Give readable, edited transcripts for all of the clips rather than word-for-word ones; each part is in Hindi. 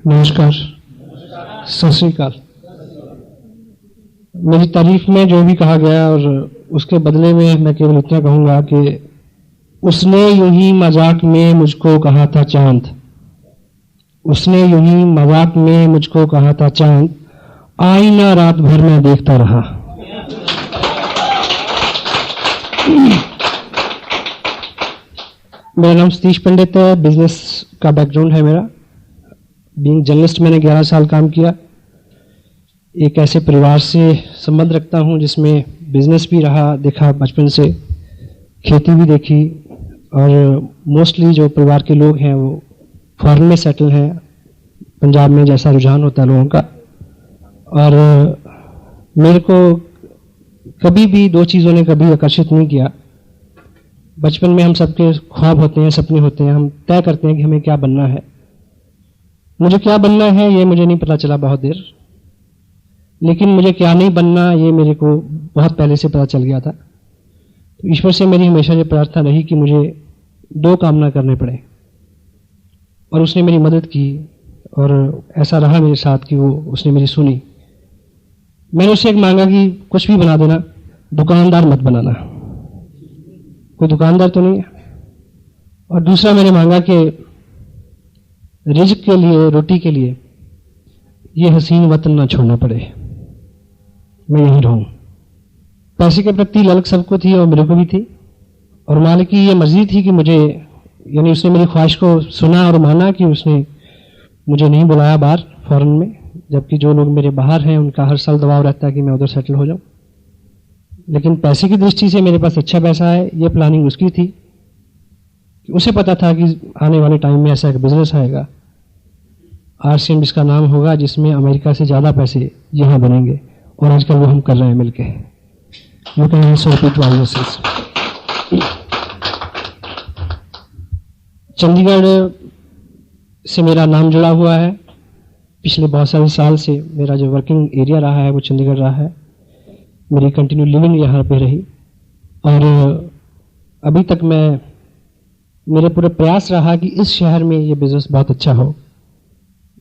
नमस्कार, सत श्री अकाल। मेरी तारीफ में जो भी कहा गया और उसके बदले में मैं केवल इतना कहूंगा कि उसने यूं ही मजाक में मुझको कहा था चांद, उसने यूं ही मजाक में मुझको कहा था चांद, आईना रात भर मैं देखता रहा। मेरा नाम सतीश पंडित है, बिजनेस का बैकग्राउंड है मेरा। बीइंग जर्नलिस्ट मैंने 11 साल काम किया। एक ऐसे परिवार से संबंध रखता हूं जिसमें बिजनेस भी रहा, देखा बचपन से, खेती भी देखी, और मोस्टली जो परिवार के लोग हैं वो फॉरेन में सेटल हैं, पंजाब में जैसा रुझान होता है लोगों का। और मेरे को कभी भी दो चीज़ों ने कभी आकर्षित नहीं किया। बचपन में हम सबके ख्वाब होते हैं, सपने होते हैं, हम तय करते हैं कि हमें क्या बनना है। मुझे क्या बनना है ये मुझे नहीं पता चला बहुत देर, लेकिन मुझे क्या नहीं बनना ये मेरे को बहुत पहले से पता चल गया था। तो ईश्वर से मेरी हमेशा ये प्रार्थना रही कि मुझे दो काम ना करने पड़े, और उसने मेरी मदद की, और ऐसा रहा मेरे साथ कि वो उसने मेरी सुनी। मैंने उससे एक मांगा कि कुछ भी बना देना, दुकानदार मत बनाना। कोई दुकानदार तो नहीं है। और दूसरा मैंने मांगा कि रिज़्क के लिए, रोटी के लिए ये हसीन वतन ना छोड़ना पड़े, मैं यहीं रहूं। पैसे के प्रति ललक सबको थी और मेरे को भी थी, और मालिक की ये मर्जी थी कि मुझे, यानी उसने मेरी ख्वाहिश को सुना और माना कि उसने मुझे नहीं बुलाया बाहर फॉरेन में, जबकि जो लोग मेरे बाहर हैं उनका हर साल दबाव रहता है कि मैं उधर सेटल हो जाऊं। लेकिन पैसे की दृष्टि से मेरे पास अच्छा पैसा है, ये प्लानिंग उसकी थी। उसे पता था कि आने वाले टाइम में ऐसा एक बिजनेस आएगा, RCM इसका नाम होगा, जिसमें अमेरिका से ज़्यादा पैसे यहाँ बनेंगे, और आजकल वो हम कर रहे हैं मिलके। You can also repeat yourself. Chandigarh से मेरा नाम जुड़ा हुआ है। पिछले बहुत सारे साल से मेरा जो वर्किंग एरिया रहा है वो चंडीगढ़ रहा है। मेरी कंटिन्यू लिविंग यहाँ पे रही, और अभी तक मेरे पूरे प्रयास रहा कि इस शहर में ये बिजनेस बहुत अच्छा हो।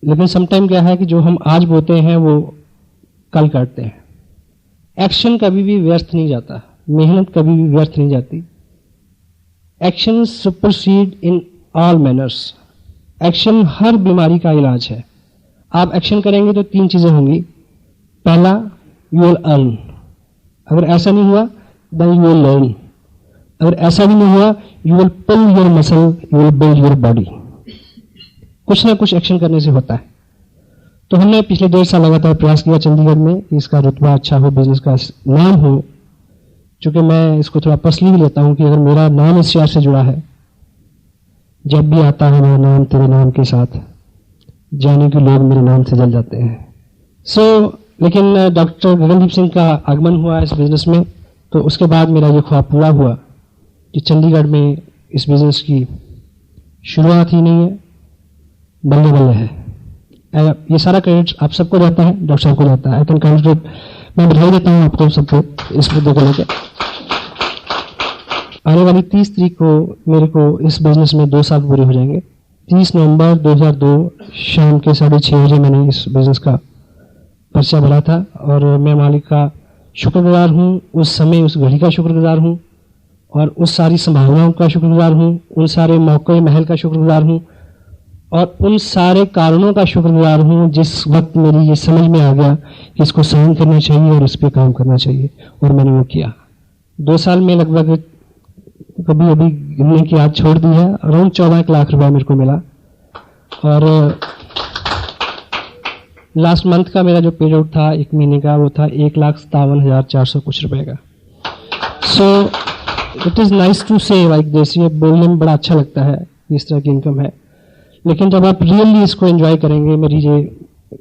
लेकिन समटाइम क्या है कि जो हम आज बोते हैं वो कल करते हैं। एक्शन कभी भी व्यर्थ नहीं जाता, मेहनत कभी भी व्यर्थ नहीं जाती। Action supersede in all manners. Action हर बीमारी का इलाज है। आप एक्शन करेंगे तो 3 चीजें होंगी। पहला, यू विल अर्न। अगर ऐसा नहीं हुआ देन यू विल लर्न। अगर ऐसा भी नहीं हुआ, you will pull your muscle, you will build your body. कुछ ना कुछ एक्शन करने से होता है। तो हमने पिछले 1.5 साल लगातार प्रयास किया चंडीगढ़ में कि इसका रुतबा अच्छा हो, बिजनेस का नाम हो। चूंकि मैं इसको थोड़ा पर्सनली भी लेता हूं कि अगर मेरा नाम इस शहर से जुड़ा है, जब भी आता है मेरा नाम तेरे नाम के साथ, जाने के लोग मेरे नाम से जल जाते हैं। लेकिन डॉक्टर गगनदीप सिंह का आगमन हुआ इस बिजनेस में, तो उसके बाद मेरा ये ख्वाब पूरा हुआ कि चंडीगढ़ में इस बिजनेस की शुरुआत ही नहीं है, बल्ले बल्ले है। ये सारा क्रेडिट आप सबको जाता है, डॉक्टर साहब को जाता है। आई कैन कॉन्ग्रेचुलेट, मैं बधाई देता हूँ आपको सबको इस मुद्दे को लेकर। आने वाली 30 तारीख को मेरे को इस बिजनेस में 2 साल पूरे हो जाएंगे। 30 नवंबर 2002 शाम के 6:30 बजे मैंने इस बिजनेस का पर्चा भरा था, और मैं मालिक का शुक्रगुजार हूँ, उस समय उस घड़ी का शुक्रगुजार हूँ, और उस सारी संभावनाओं का शुक्रगुजार हूँ, उन सारे मौके महल का शुक्रगुजार हूँ, और उन सारे कारणों का शुक्रगुजार हूँ जिस वक्त मेरी ये समझ में आ गया कि इसको साइन करना चाहिए और इस पर काम करना चाहिए, और मैंने वो किया। 2 साल में लगभग, कभी अभी गिनने की याद छोड़ दी है, अराउंड 14 लाख रुपया मेरे को मिला। और लास्ट मंथ का मेरा जो पे आउट था 1 महीने का, वो था 1,57,400 कुछ रुपए का। So it is nice to say like this. ये बोलने में बड़ा अच्छा लगता है इस तरह की इनकम है, लेकिन जब आप रियली इसको एंजॉय करेंगे, मेरी ये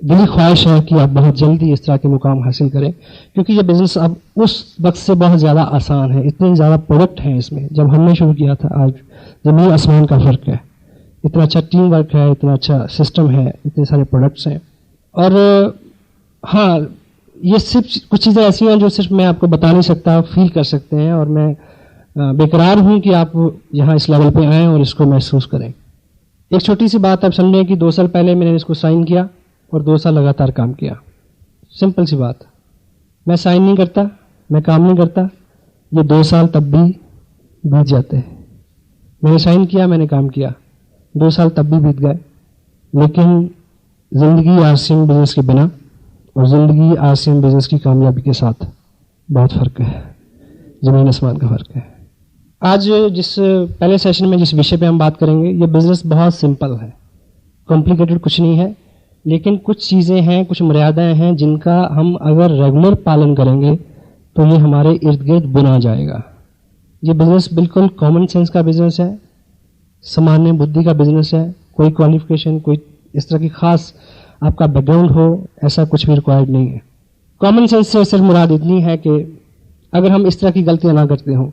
दिली ख्वाहिश है कि आप बहुत जल्दी इस तरह के मुकाम हासिल करें, क्योंकि ये बिजनेस अब उस वक्त से बहुत ज़्यादा आसान है। इतने ज़्यादा प्रोडक्ट हैं इसमें। जब हमने शुरू किया था, आज ज़मीन आसमान का फ़र्क है। इतना अच्छा टीम वर्क है, इतना अच्छा सिस्टम है, इतने सारे प्रोडक्ट्स हैं। और हाँ, ये सिर्फ कुछ चीज़ें ऐसी हैं जो सिर्फ मैं आपको बता नहीं सकता, फील कर सकते हैं, और मैं बेकरार हूँ कि आप यहाँ इस लेवल पे आएँ और इसको महसूस करें। एक छोटी सी बात आप समझें कि 2 साल पहले मैंने इसको साइन किया और 2 साल लगातार काम किया। सिंपल सी बात, मैं साइन नहीं करता, मैं काम नहीं करता, ये 2 साल तब भी बीत जाते हैं। मैंने साइन किया, मैंने काम किया, 2 साल तब भी बीत गए। लेकिन जिंदगी आरसीएम बिजनेस के बिना और जिंदगी आरसीएम बिजनेस की कामयाबी के साथ बहुत फर्क है, जमीन आसमान का फर्क है। आज जिस पहले सेशन में जिस विषय पे हम बात करेंगे, ये बिजनेस बहुत सिंपल है, कॉम्प्लिकेटेड कुछ नहीं है, लेकिन कुछ चीज़ें हैं, कुछ मर्यादाएं हैं जिनका हम अगर रेगुलर पालन करेंगे तो ये हमारे इर्द गिर्द बुना जाएगा। ये बिजनेस बिल्कुल कॉमन सेंस का बिजनेस है, सामान्य बुद्धि का बिजनेस है। कोई क्वालिफिकेशन, कोई इस तरह की खास आपका बैकग्राउंड हो, ऐसा कुछ भी रिक्वायर्ड नहीं है। कॉमन सेंस से सिर्फ मुराद इतनी है कि अगर हम इस तरह की गलतियां ना करते हों।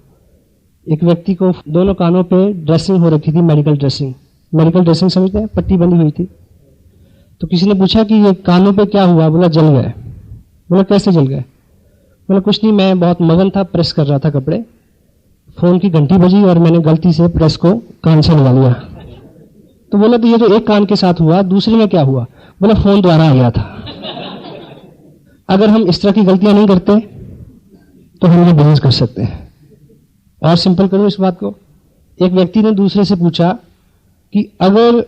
एक व्यक्ति को दोनों कानों पे ड्रेसिंग हो रखी थी, मेडिकल ड्रेसिंग समझते हैं, पट्टी बंधी हुई थी। तो किसी ने पूछा कि ये कानों पे क्या हुआ? बोला जल गए। बोला कैसे जल गए? बोला कुछ नहीं, मैं बहुत मगन था, प्रेस कर रहा था कपड़े, फोन की घंटी बजी और मैंने गलती से प्रेस को कान से लगा लिया। तो बोला तो ये तो एक कान के साथ हुआ, दूसरे में क्या हुआ? बोला फोन द्वारा आ गया था। अगर हम इस तरह की गलतियां नहीं करते तो हम ये बिजनेस कर सकते हैं। और सिंपल करो इस बात को, एक व्यक्ति ने दूसरे से पूछा कि अगर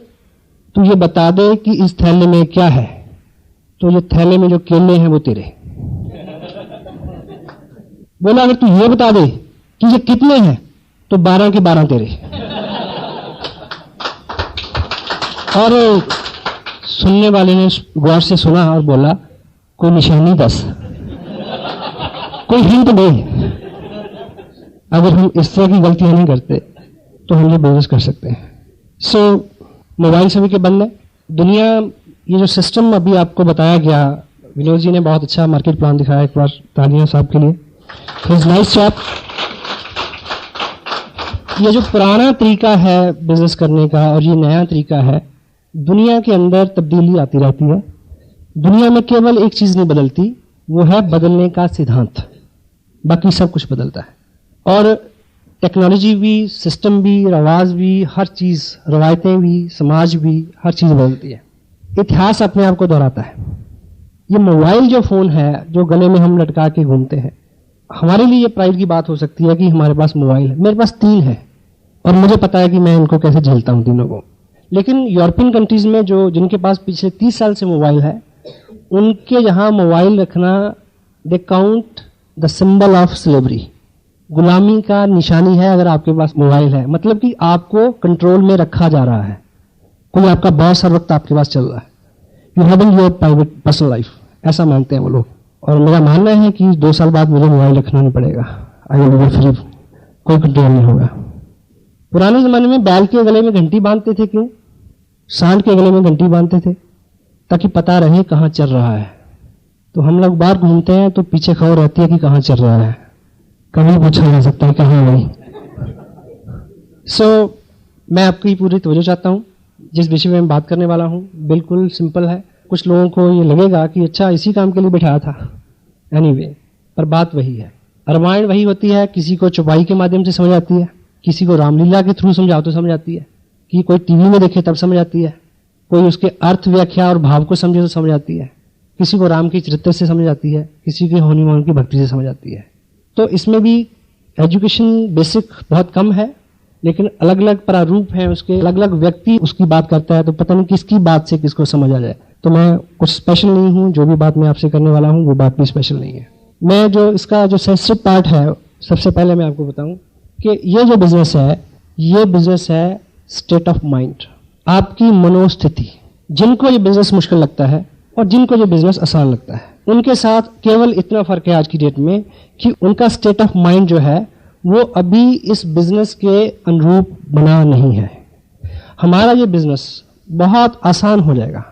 तू ये बता दे कि इस थैले में क्या है, तो ये थैले में जो केले हैं वो तेरे। बोला अगर तू ये बता दे कि ये कितने हैं, तो 12 के 12 तेरे। और सुनने वाले ने गौर से सुना और बोला कोई निशानी दस, कोई हिंट दे। अगर हम इस तरह की गलतियां नहीं करते तो हम ये बिजनेस कर सकते हैं। सो मोबाइल सभी के बंद है। दुनिया, ये जो सिस्टम अभी आपको बताया गया, विनोद जी ने बहुत अच्छा मार्केट प्लान दिखाया, एक बार तालियां साहब के लिए, इज नाइस जॉब। ये जो पुराना तरीका है बिजनेस करने का और ये नया तरीका है, दुनिया के अंदर तब्दीली आती रहती है। दुनिया में केवल एक चीज नहीं बदलती, वो है बदलने का सिद्धांत, बाकी सब कुछ बदलता है। और टेक्नोलॉजी भी, सिस्टम भी, रवाज भी, हर चीज, रवायतें भी, समाज भी, हर चीज बदलती है। इतिहास अपने आप को दोहराता है। ये मोबाइल जो फोन है जो गले में हम लटका के घूमते हैं, हमारे लिए ये प्राइड की बात हो सकती है कि हमारे पास मोबाइल है। मेरे पास 3 है और मुझे पता है कि मैं इनको कैसे झेलता हूं तीनों को। लेकिन यूरोपियन कंट्रीज में जो जिनके पास पिछले 30 साल से मोबाइल है, उनके यहां मोबाइल रखना, they count the symbol of slavery, गुलामी का निशानी है अगर आपके पास मोबाइल है। मतलब कि आपको कंट्रोल में रखा जा रहा है, कोई आपका बॉस हर वक्त आपके पास चल रहा है। You having your private personal life, ऐसा मानते हैं वो लोग। और मेरा मानना है कि 2 साल बाद मुझे मोबाइल रखना नहीं पड़ेगा, आई विल बी फ्री, कोई कंट्रोल नहीं होगा। पुराने जमाने में बैल के गले में घंटी बांधते थे, क्यों? सांड के गले में घंटी बांधते थे ताकि पता रहे कहां चल रहा है। तो हम लोग बाहर घूमते हैं तो पीछे खबर रहती है कि कहां चल रहा है, कभी पूछा जा सकता है कहां गई। सो मैं आपकी पूरी तवज्जो चाहता हूं। जिस विषय में मैं बात करने वाला हूं बिल्कुल सिंपल है। कुछ लोगों को ये लगेगा कि अच्छा इसी काम के लिए बैठाया था, एनीवे, पर बात वही है। रामायण वही होती है, किसी को चौपाई के माध्यम से समझ आती है, किसी को रामलीला के थ्रू समझाओ तो समझ आती है, कि कोई टीवी में देखे तब समझ आती है, कोई उसके अर्थ, व्याख्या और भाव को समझे तो समझ आती है, किसी को राम के चरित्र से समझ आती है, किसी के होनी मोहन की भक्ति से समझ आती है। तो इसमें भी एजुकेशन बेसिक बहुत कम है, लेकिन अलग अलग प्रारूप हैं उसके, अलग अलग व्यक्ति उसकी बात करता है, तो पता नहीं किसकी बात से किसको समझ आ जाए। तो मैं कुछ स्पेशल नहीं हूं, जो भी बात मैं आपसे करने वाला हूं वो बात भी स्पेशल नहीं है। मैं जो इसका जो सेंसिटिव पार्ट है, सबसे पहले मैं आपको बताऊं कि ये जो बिजनेस है, ये बिजनेस है स्टेट ऑफ माइंड, आपकी मनोस्थिति। जिनको ये बिजनेस मुश्किल लगता है और जिनको ये बिजनेस आसान लगता है, उनके साथ केवल इतना फर्क है आज की डेट में कि उनका स्टेट ऑफ माइंड जो है वो अभी इस बिजनेस के अनुरूप बना नहीं है। हमारा ये बिजनेस बहुत आसान हो जाएगा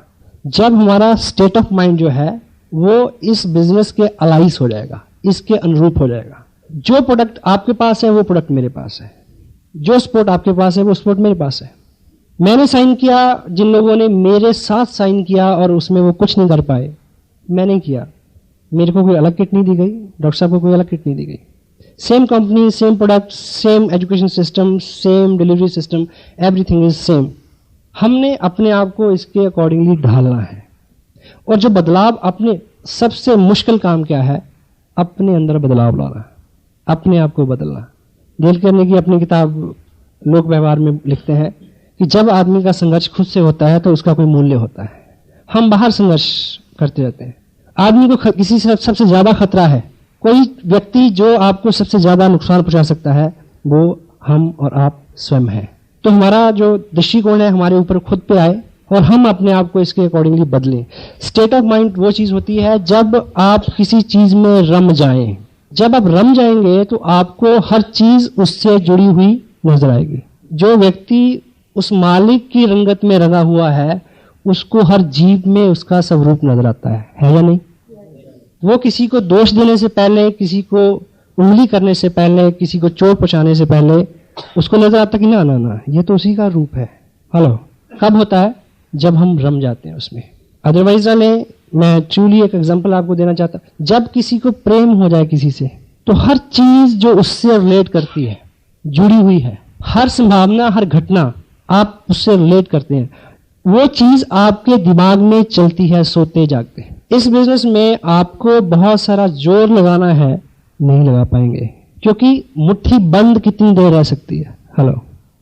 जब हमारा स्टेट ऑफ माइंड जो है वो इस बिजनेस के अलाइस हो जाएगा, इसके अनुरूप हो जाएगा। जो प्रोडक्ट आपके पास है वो प्रोडक्ट मेरे पास है, जो स्पोर्ट आपके पास है वो स्पोर्ट मेरे पास है। मैंने साइन किया, जिन लोगों ने मेरे साथ साइन किया और उसमें वो कुछ नहीं कर पाए, मैंने किया। मेरे को कोई अलग किट नहीं दी गई, डॉक्टर साहब को कोई अलग किट नहीं दी गई। Same company, same product, same education system, same delivery system, everything is same. हमने अपने आप को इसके अकॉर्डिंगली ढालना है। और जो बदलाव, अपने सबसे मुश्किल काम क्या है? अपने अंदर बदलाव लाना, अपने आप को बदलना। डेल कार्नेगी की अपनी किताब लोक व्यवहार में लिखते हैं कि जब आदमी का संघर्ष खुद से होता है तो उसका कोई मूल्य होता है। हम बाहर संघर्ष करते रहते हैं। आदमी को किसी से सबसे ज्यादा खतरा है, कोई व्यक्ति जो आपको सबसे ज्यादा नुकसान पहुंचा सकता है वो हम और आप स्वयं हैं। तो हमारा जो दृष्टिकोण है हमारे ऊपर खुद पे आए और हम अपने आप को इसके अकॉर्डिंगली बदलें। स्टेट ऑफ माइंड वो चीज होती है जब आप किसी चीज में रम जाएं। जब आप रम जाएंगे तो आपको हर चीज उससे जुड़ी हुई नजर आएगी। जो व्यक्ति उस मालिक की रंगत में रंगा हुआ है उसको हर जीव में उसका स्वरूप नजर आता है या नहीं? वो किसी को दोष देने से पहले, किसी को उंगली करने से पहले, किसी को चोट पहुंचाने से पहले उसको नजर आता कि ना ना ना ये तो उसी का रूप है। हेलो, कब होता है? जब हम रम जाते हैं उसमें। अदरवाइज मैं ट्रूली एक एग्जांपल आपको देना चाहता हूं। जब किसी को प्रेम हो जाए किसी से तो हर चीज जो उससे रिलेट करती है जुड़ी हुई है, हर संभावना, हर घटना आप उससे रिलेट करते हैं, वो चीज आपके दिमाग में चलती है सोते जागते। इस बिजनेस में आपको बहुत सारा जोर लगाना है, नहीं लगा पाएंगे क्योंकि मुट्ठी बंद कितनी देर रह सकती है? हेलो,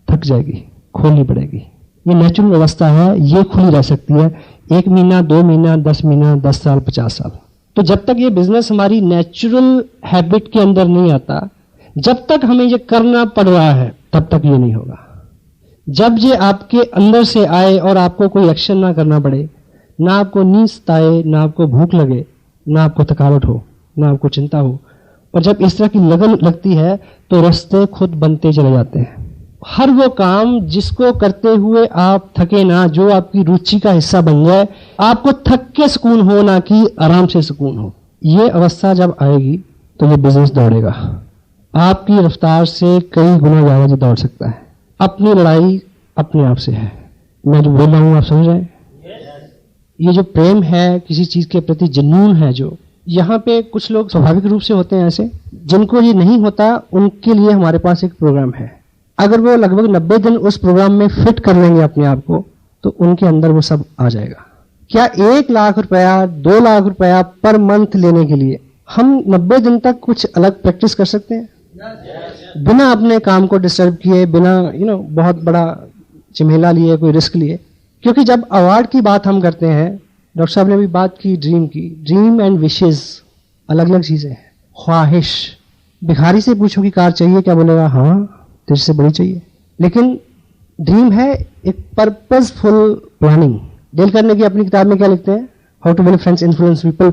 थक जाएगी, खोलनी पड़ेगी। ये नेचुरल अवस्था है, ये खुली रह सकती है 1 महीना, 2 महीना, 10 महीना, 10 साल, 50 साल। तो जब तक ये बिजनेस हमारी नेचुरल हैबिट के अंदर नहीं आता, जब तक हमें ये करना पड़ रहा है तब तक ये नहीं होगा। जब ये आपके अंदर से आए और आपको कोई एक्शन ना करना पड़े, ना आपको नींद सताए, ना आपको भूख लगे, ना आपको थकावट हो, ना आपको चिंता हो, और जब इस तरह की लगन लगती है तो रास्ते खुद बनते चले जाते हैं। हर वो काम जिसको करते हुए आप थके ना, जो आपकी रुचि का हिस्सा बन जाए, आपको थक के सुकून हो ना कि आराम से सुकून हो, ये अवस्था जब आएगी तो ये बिजनेस दौड़ेगा। आपकी रफ्तार से कई गुना ज्यादा ये दौड़ सकता है। अपनी लड़ाई अपने आप से है। मैं जो बोल रहा हूं आप समझ रहे हैं? ये जो प्रेम है, किसी चीज के प्रति जुनून है, जो यहाँ पे कुछ लोग स्वाभाविक रूप से होते हैं ऐसे, जिनको ये नहीं होता, उनके लिए हमारे पास एक प्रोग्राम है। अगर वो लगभग 90 दिन उस प्रोग्राम में फिट कर लेंगे अपने आप को तो उनके अंदर वो सब आ जाएगा। क्या 1 लाख रुपया, 2 लाख रुपया पर मंथ लेने के लिए हम 90 दिन तक कुछ अलग प्रैक्टिस कर सकते हैं? बिना अपने काम को डिस्टर्ब किए, बिना बहुत बड़ा झमेला लिए, कोई रिस्क लिए। क्योंकि जब अवार्ड की बात हम करते हैं, डॉक्टर साहब ने भी बात की ड्रीम की, ड्रीम एंड विशेस अलग अलग चीजें हैं। ख्वाहिश, भिखारी से पूछो कि कार चाहिए, क्या बोलेगा? हाँ, तेरे से बड़ी चाहिए। लेकिन ड्रीम है एक पर्पसफुल प्लानिंग। डेल कार्नेगी अपनी किताब में क्या लिखते हैं? How to win friends, influence people.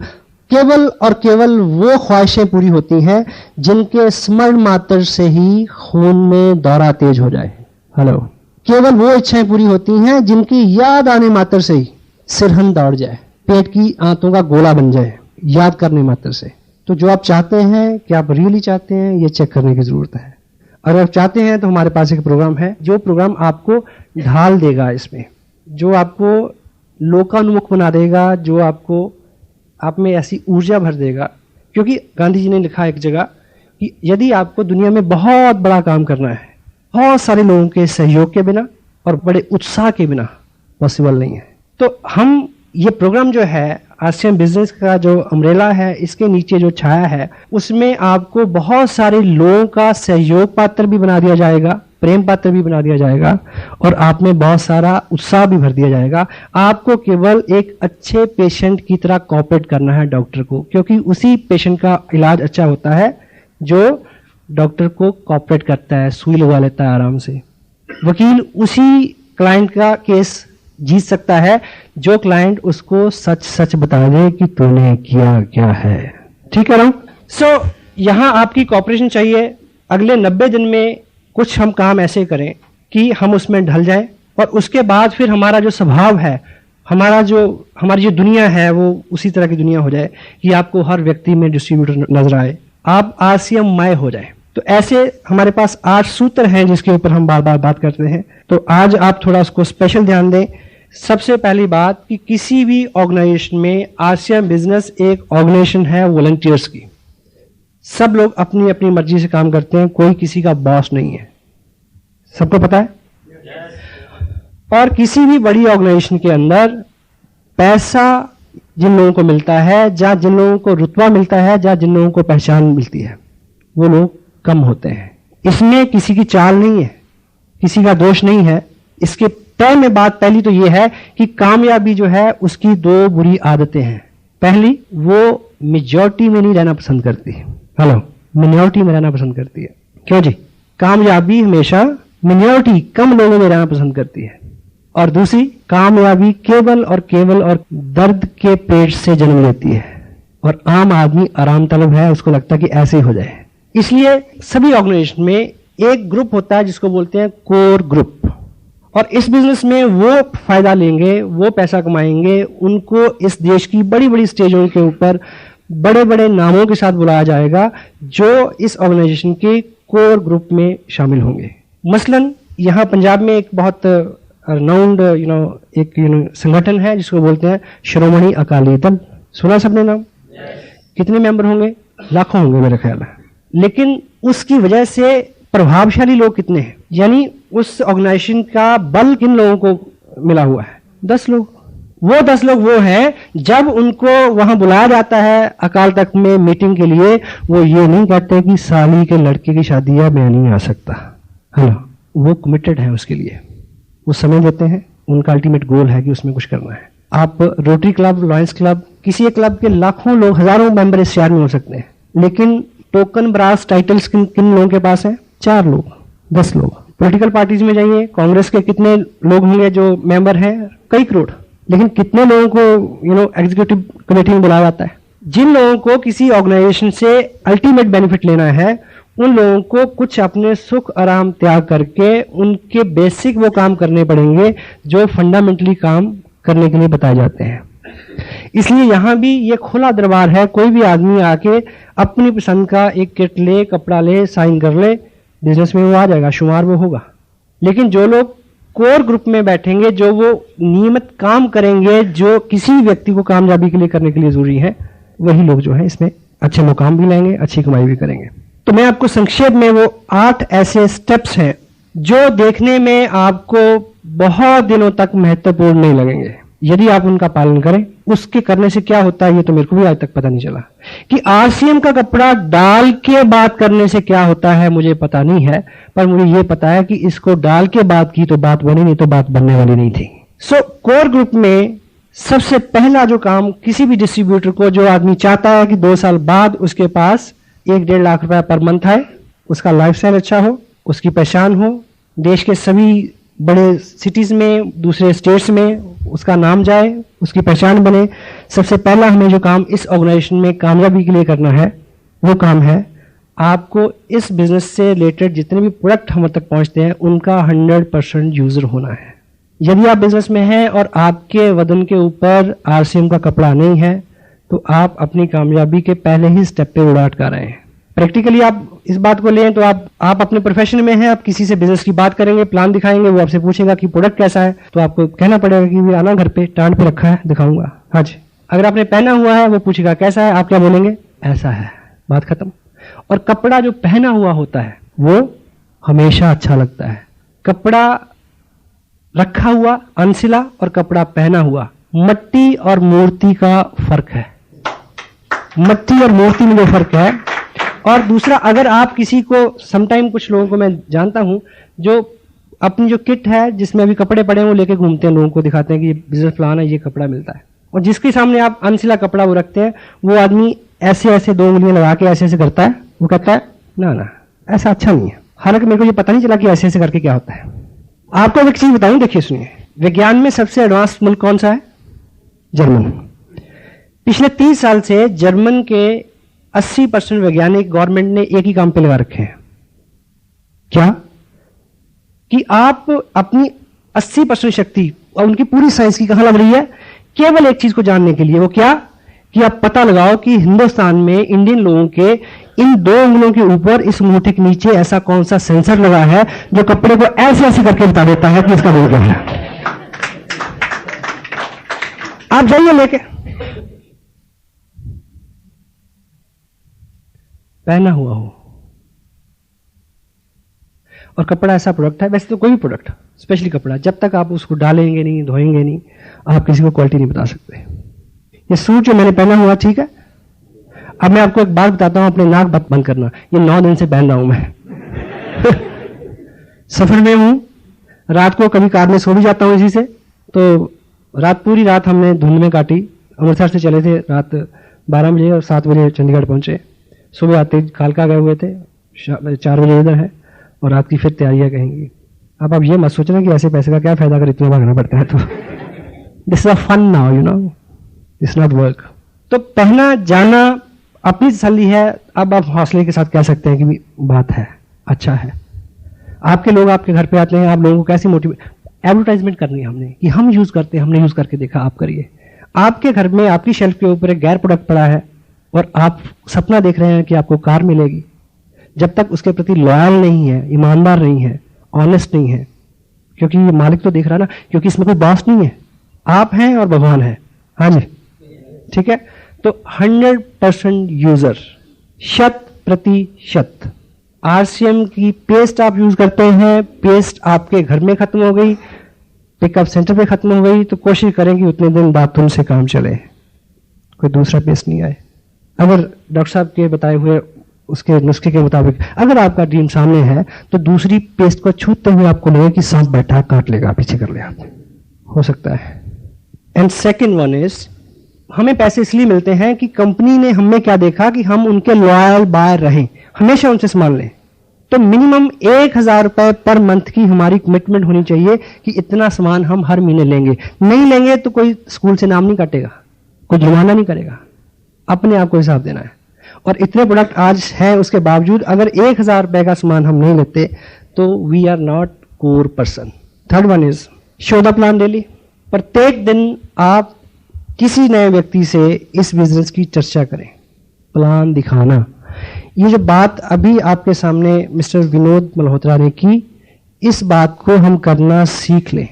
केवल और केवल वो ख्वाहिशें पूरी होती हैं जिनके स्मरण मात्र से ही खून में दौरा तेज हो जाए। हेलो, केवल वो इच्छाएं पूरी होती हैं जिनकी याद आने मात्र से ही सिरहन दौड़ जाए, पेट की आंतों का गोला बन जाए याद करने मात्र से। तो जो आप चाहते हैं, क्या आप रियली चाहते हैं, ये चेक करने की जरूरत है। अगर आप चाहते हैं तो हमारे पास एक प्रोग्राम है, जो प्रोग्राम आपको ढाल देगा इसमें, जो आपको लोकानुमुख बना देगा, जो आपको आप में ऐसी ऊर्जा भर देगा। क्योंकि गांधी जी ने लिखा एक जगह कि यदि आपको दुनिया में बहुत बड़ा काम करना है, बहुत सारे लोगों के सहयोग के बिना और बड़े उत्साह के बिना पॉसिबल नहीं है। तो हम ये प्रोग्राम जो है, आरसीएम बिजनेस का जो अम्ब्रेला है, इसके नीचे जो छाया है, उसमें आपको बहुत सारे लोगों का सहयोग पात्र भी बना दिया जाएगा, प्रेम पात्र भी बना दिया जाएगा, और आप में बहुत सारा उत्साह भी भर दिया जाएगा। आपको केवल एक अच्छे पेशेंट की तरह कोऑपरेट करना है डॉक्टर को, क्योंकि उसी पेशेंट का इलाज अच्छा होता है जो डॉक्टर को कोऑपरेट करता है, सुई लगवा लेता है आराम से। वकील उसी क्लाइंट का केस जीत सकता है जो क्लाइंट उसको सच सच बता दे कि तूने किया क्या है। ठीक है ना? सो यहां आपकी कोऑपरेशन चाहिए। अगले 90 दिन में कुछ हम काम ऐसे करें कि हम उसमें ढल जाएं, और उसके बाद फिर हमारा जो स्वभाव है, हमारी जो दुनिया है, वो उसी तरह की दुनिया हो जाए कि आपको हर व्यक्ति में डिस्ट्रीब्यूटर नजर आए, आप आरसीएम मय हो जाए। तो ऐसे हमारे पास 8 सूत्र हैं जिसके ऊपर हम बार बार बात करते हैं। तो आज आप थोड़ा उसको स्पेशल ध्यान दें। सबसे पहली बात कि किसी भी ऑर्गेनाइजेशन में, आरसीएम बिजनेस एक ऑर्गेनाइजेशन है वॉलंटियर्स की। सब लोग अपनी अपनी मर्जी से काम करते हैं, कोई किसी का बॉस नहीं है। सबको पता है? और किसी भी बड़ी ऑर्गेनाइजेशन के अंदर पैसा जिन लोगों को मिलता है, या जिन लोगों को रुतबा मिलता है, या जिन लोगों को पहचान मिलती है, वो लोग कम होते हैं। इसमें किसी की चाल नहीं है, किसी का दोष नहीं है। इसके तय में बात पहली तो ये है कि कामयाबी जो है उसकी दो बुरी आदतें हैं। पहली, वो मेजॉरिटी में नहीं रहना पसंद करती है, हेलो, मिनॉरिटी में रहना पसंद करती है। क्यों जी? कामयाबी हमेशा मिनॉरिटी, कम लोगों में रहना पसंद करती है। और दूसरी, कामयाबी केवल और दर्द के पेट से जन्म लेती है, और आम आदमी आराम तलब है, उसको लगता है कि ऐसे ही हो जाए। इसलिए सभी ऑर्गेनाइजेशन में एक ग्रुप होता है जिसको बोलते हैं कोर ग्रुप, और इस बिजनेस में वो फायदा लेंगे, वो पैसा कमाएंगे, उनको इस देश की बड़ी बड़ी स्टेजों के ऊपर बड़े बड़े नामों के साथ बुलाया जाएगा जो इस ऑर्गेनाइजेशन के कोर ग्रुप में शामिल होंगे। मसलन यहाँ पंजाब में एक बहुत रिनाउंड एक संगठन है जिसको बोलते हैं श्रोमणी अकाली दल। सुना सबने नाम? कितने मेंबर होंगे? लाखों होंगे मेरे ख्याल है। लेकिन उसकी वजह से प्रभावशाली लोग कितने हैं? यानी उस ऑर्गेनाइजेशन का बल किन लोगों को मिला हुआ है? 10 लोग। वो 10 लोग वो हैं, जब उनको वहां बुलाया जाता है अकाल तख्त में मीटिंग के लिए, वो ये नहीं कहते कि साली के लड़के की शादी है, मैं नहीं आ सकता। हेलो, वो कमिटेड है उसके लिए, वो समय देते हैं, उनका अल्टीमेट गोल है कि उसमें कुछ करना है। आप रोटरी क्लब, लॉयंस क्लब, किसी एक क्लब के लाखों लोग, हजारों मेंबर इस शहर में हो सकते हैं, लेकिन टोकन ब्रास टाइटल्स किन लोगों के पास है? 4 लोग, 10 लोग। पॉलिटिकल पार्टीज में जाइए, कांग्रेस के कितने लोग होंगे जो मेंबर हैं? कई करोड़। लेकिन कितने लोगों को एग्जीक्यूटिव कमेटी में बुलाया जाता है? जिन लोगों को किसी ऑर्गेनाइजेशन से अल्टीमेट बेनिफिट लेना है, उन लोगों को कुछ अपने सुख आराम त्याग करके उनके बेसिक वो काम करने पड़ेंगे जो फंडामेंटली काम करने के लिए बताए जाते हैं। इसलिए यहां भी ये खुला दरबार है, कोई भी आदमी आके अपनी पसंद का एक किट ले, कपड़ा ले, साइन कर ले, बिजनेस में वो आ जाएगा, शुमार वो होगा। लेकिन जो लोग कोर ग्रुप में बैठेंगे, जो वो नियमित काम करेंगे, जो किसी व्यक्ति को कामयाबी के लिए करने के लिए जरूरी है, वही लोग जो है इसमें अच्छे मुकाम भी लेंगे, अच्छी कमाई भी करेंगे। तो मैं आपको संक्षेप में वो 8 ऐसे स्टेप्स हैं जो देखने में आपको बहुत दिनों तक महत्वपूर्ण नहीं लगेंगे, यदि आप उनका पालन करें। उसके करने से क्या होता है ये तो मेरे को भी आज तक पता नहीं चला। कि आरसीएम का कपड़ा डाल के बात करने से क्या होता है मुझे पता नहीं है, पर मुझे ये पता है कि इसको डाल के बात की तो बात बनी, नहीं तो बात बनने वाली नहीं थी। कोर ग्रुप में सबसे पहला जो काम किसी भी डिस्ट्रीब्यूटर को, जो आदमी चाहता है कि 2 साल बाद उसके पास 1-1.5 लाख रुपया पर मंथ आए, उसका लाइफस्टाइल अच्छा हो, उसकी पहचान हो, देश के सभी बड़े सिटीज में, दूसरे स्टेट्स में उसका नाम जाए, उसकी पहचान बने, सबसे पहला हमें जो काम इस ऑर्गेनाइजेशन में कामयाबी के लिए करना है, वो काम है आपको इस बिजनेस से रिलेटेड जितने भी प्रोडक्ट हम तक पहुंचते हैं उनका 100% यूजर होना है। यदि आप बिजनेस में हैं और आपके वजन के ऊपर आरसीएम का कपड़ा नहीं है, तो आप अपनी कामयाबी के पहले ही स्टेप पे उड़ा अटका रहे हैं। प्रैक्टिकली आप इस बात को लें तो आप अपने प्रोफेशन में हैं, आप किसी से बिजनेस की बात करेंगे, प्लान दिखाएंगे, वो आपसे पूछेगा कि प्रोडक्ट कैसा है, तो आपको कहना पड़ेगा कि भी आना घर पे, टांड पे रखा है, दिखाऊंगा। हाँ जी। अगर आपने पहना हुआ है, वो पूछेगा कैसा है, आप क्या बोलेंगे? ऐसा है, बात खत्म। और कपड़ा जो पहना हुआ होता है वो हमेशा अच्छा लगता है। कपड़ा रखा हुआ अनसिला और कपड़ा पहना हुआ, मट्टी और मूर्ति का फर्क है। मट्टी और मूर्ति में जो फर्क है। और दूसरा, अगर आप किसी को, समटाइम कुछ लोगों को मैं जानता हूं जो अपनी जो किट है जिसमें अभी कपड़े पड़े हैं वो लेके घूमते हैं, लोगों को दिखाते हैं कि ये बिजनेस प्लान है, ये कपड़ा मिलता है, और जिसके सामने आप अनसिला कपड़ा वो रखते हैं, वो आदमी ऐसे ऐसे 2 उंगलियां लगा के ऐसे ऐसे करता है, वो कहता है ना ना ऐसा अच्छा नहीं है। हालांकि मेरे को ये पता नहीं चला कि ऐसे ऐसे करके क्या होता है। आपको एक चीज बताऊं, देखिए सुनिए, विज्ञान में सबसे एडवांस मुल्क कौन सा है? जर्मन। पिछले 30 साल से जर्मन के 80% वैज्ञानिक गवर्नमेंट ने एक ही काम पे लगा रखे हैं। क्या? कि आप अपनी 80% शक्ति और उनकी पूरी साइंस की कहां लग रही है? केवल एक चीज को जानने के लिए। वो क्या? कि आप पता लगाओ कि हिंदुस्तान में इंडियन लोगों के इन 2 उंगलियों के ऊपर, इस अंगूठे के नीचे ऐसा कौन सा सेंसर लगा है जो कपड़े को ऐसे ऐसे करके बता देता है कि इसका रोग क्या है। आप जाइए लेके, पहना हुआ हो। और कपड़ा ऐसा प्रोडक्ट है, वैसे तो कोई भी प्रोडक्ट, स्पेशली कपड़ा, जब तक आप उसको डालेंगे नहीं, धोएंगे नहीं, आप किसी को क्वालिटी नहीं बता सकते। ये सूट जो मैंने पहना हुआ, ठीक है, अब मैं आपको एक बात बताता हूं, अपने नाक बंद करना, ये 9 दिन से पहन रहा हूं मैं। सफर में हूं, रात को कभी कार में सो भी जाता हूं इसी से, तो पूरी रात हमने धुंध में काटी। अमृतसर से चले थे रात 12 बजे और 7 बजे चंडीगढ़ पहुंचे। सुबह आते कालका गए हुए थे, 4 बजे इधर है, और रात की फिर तैयारियां कहेंगी। अब आप ये मत सोचना कि ऐसे पैसे का क्या फायदा अगर इतना भागना पड़ता है तो। This is a fun now, you know, this not work. तो पहना जाना अपनी तसल्ली है। अब आप हौसले के साथ कह सकते हैं कि बात है, अच्छा है। आपके लोग आपके घर पे आते हैं, आप लोगों को कैसे मोटिवेट, एडवर्टाइजमेंट करनी है हमने कि हम यूज करते हैं, हमने यूज करके देखा, आप करिए। आपके घर में आपकी शेल्फ के ऊपर एक गैर प्रोडक्ट पड़ा है और आप सपना देख रहे हैं कि आपको कार मिलेगी, जब तक उसके प्रति लॉयल नहीं है, ईमानदार नहीं है, ऑनेस्ट नहीं है, क्योंकि ये मालिक तो देख रहा है ना, क्योंकि इसमें कोई बॉस नहीं है, आप हैं और भगवान है। हाँ जी, ठीक है। तो 100% यूजर, 100% आरसीएम की पेस्ट आप यूज करते हैं, पेस्ट आपके घर में खत्म हो गई, पिकअप सेंटर पे खत्म हो गई, तो कोशिश करें कि उतने दिन बाथरूम से काम चले, कोई दूसरा पेस्ट नहीं आए। अगर डॉक्टर साहब के बताए हुए उसके नुस्खे के मुताबिक अगर आपका ड्रीम सामने है, तो दूसरी पेस्ट को छूते हुए आपको लगे कि सांप बैठा काट लेगा, पीछे कर ले, आप हो सकता है। एंड सेकेंड वन इज, हमें पैसे इसलिए मिलते हैं कि कंपनी ने हमें क्या देखा कि हम उनके लॉयल बायर रहें, हमेशा उनसे सामान लें। तो मिनिमम 1000 रुपए पर मंथ की हमारी कमिटमेंट होनी चाहिए कि इतना सामान हम हर महीने लेंगे। नहीं लेंगे तो कोई स्कूल से नाम नहीं काटेगा, कोई जुर्माना नहीं करेगा, अपने आप को हिसाब देना है। और इतने प्रोडक्ट आज हैं, उसके बावजूद अगर 1000 रुपए का सामान हम नहीं लेते तो we are not core person. Third one is show the plan daily. प्रत्येक दिन आप किसी नए व्यक्ति से इस बिजनेस की चर्चा करें, प्लान दिखाना। ये जो बात अभी आपके सामने मिस्टर विनोद मल्होत्रा ने की, इस बात को हम करना सीख लें,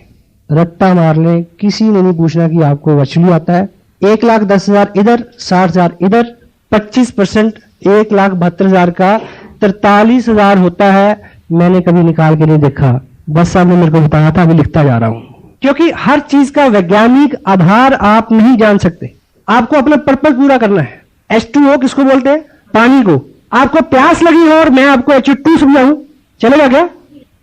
रट्टा मार लें। किसी ने नहीं पूछना कि आपको वर्चुअली आता है। 1,10,000 इधर, 60,000 इधर, 25% 1,72,000 का 43,000 होता है। मैंने कभी निकाल के नहीं देखा, बस साहब ने मेरे को बताया था, अभी लिखता जा रहा हूं। क्योंकि हर चीज का वैज्ञानिक आधार आप नहीं जान सकते। आपको अपना पर्पस पूरा करना है। H2O किसको बोलते हैं? पानी को। आपको प्यास लगी हो और मैं आपको H2 समझाऊं, चलेगा क्या?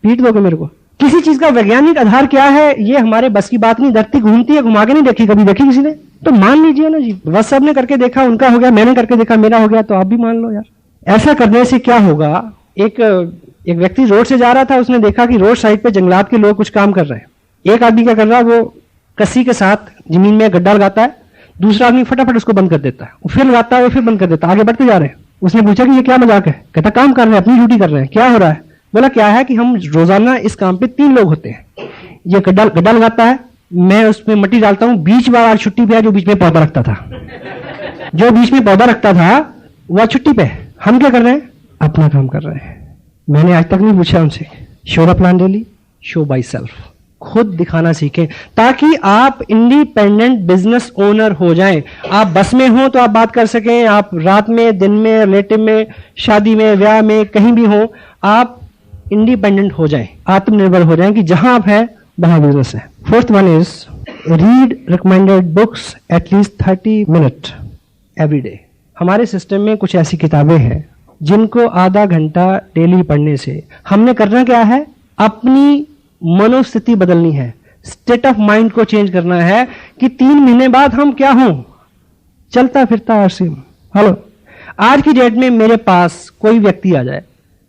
पीट दोगे मेरे को। किसी चीज का वैज्ञानिक आधार क्या है, ये हमारे बस की बात नहीं। धरती घूमती है, घुमा के नहीं देखी, कभी देखी किसी ने? तो मान लीजिए ना जी, बस सबने करके देखा, उनका हो गया, मैंने करके देखा, मेरा हो गया, तो आप भी मान लो यार। ऐसा करने से क्या होगा? एक व्यक्ति रोड से जा रहा था, उसने देखा कि रोड साइड पे जंगलात के लोग कुछ काम कर रहे हैं। एक आदमी क्या कर रहा है, वो कस्सी के साथ जमीन में गड्ढा लगाता है, दूसरा आदमी फटाफट उसको बंद कर देता है, वो फिर लगाता है, वो फिर बंद कर देता है, आगे बढ़ते जा रहे हैं। उसने पूछा कि ये क्या मजाक है? कहता काम कर रहे हैं, अपनी ड्यूटी कर रहे हैं, क्या हो रहा है? बोला क्या है कि हम रोजाना इस काम पे 3 लोग होते हैं। ये गड्ढा लगाता है, मैं उसमें मिट्टी डालता हूं, बीच बार आज छुट्टी पे है जो बीच में पौधा रखता था, जो बीच में पौधा रखता था वह छुट्टी पे। हम क्या कर रहे हैं? अपना काम कर रहे हैं। मैंने आज तक नहीं पूछा उनसे। Show the plan daily, show by self. खुद दिखाना सीखें ताकि आप इंडिपेंडेंट बिजनेस ओनर हो जाएं। आप बस में हो तो आप बात कर सकें, आप रात में, दिन में, रिलेटिव में, शादी में, ब्याह में, कहीं भी हो, आप इंडिपेंडेंट हो जाएं, आत्मनिर्भर हो जाएं कि जहां आप हैं वहां बिजनेस है। Fourth one is read recommended books at least 30 minute every day. हमारे सिस्टम में कुछ ऐसी किताबें हैं जिनको आधा घंटा डेली पढ़ने से हमने करना क्या है? अपनी मनोस्थिति बदलनी है, स्टेट ऑफ माइंड को चेंज करना है कि 3 महीने बाद हम क्या हों, चलता फिरता आरसीएम। हेलो, आज की डेट में मेरे पास कोई व्यक्ति आ जाए,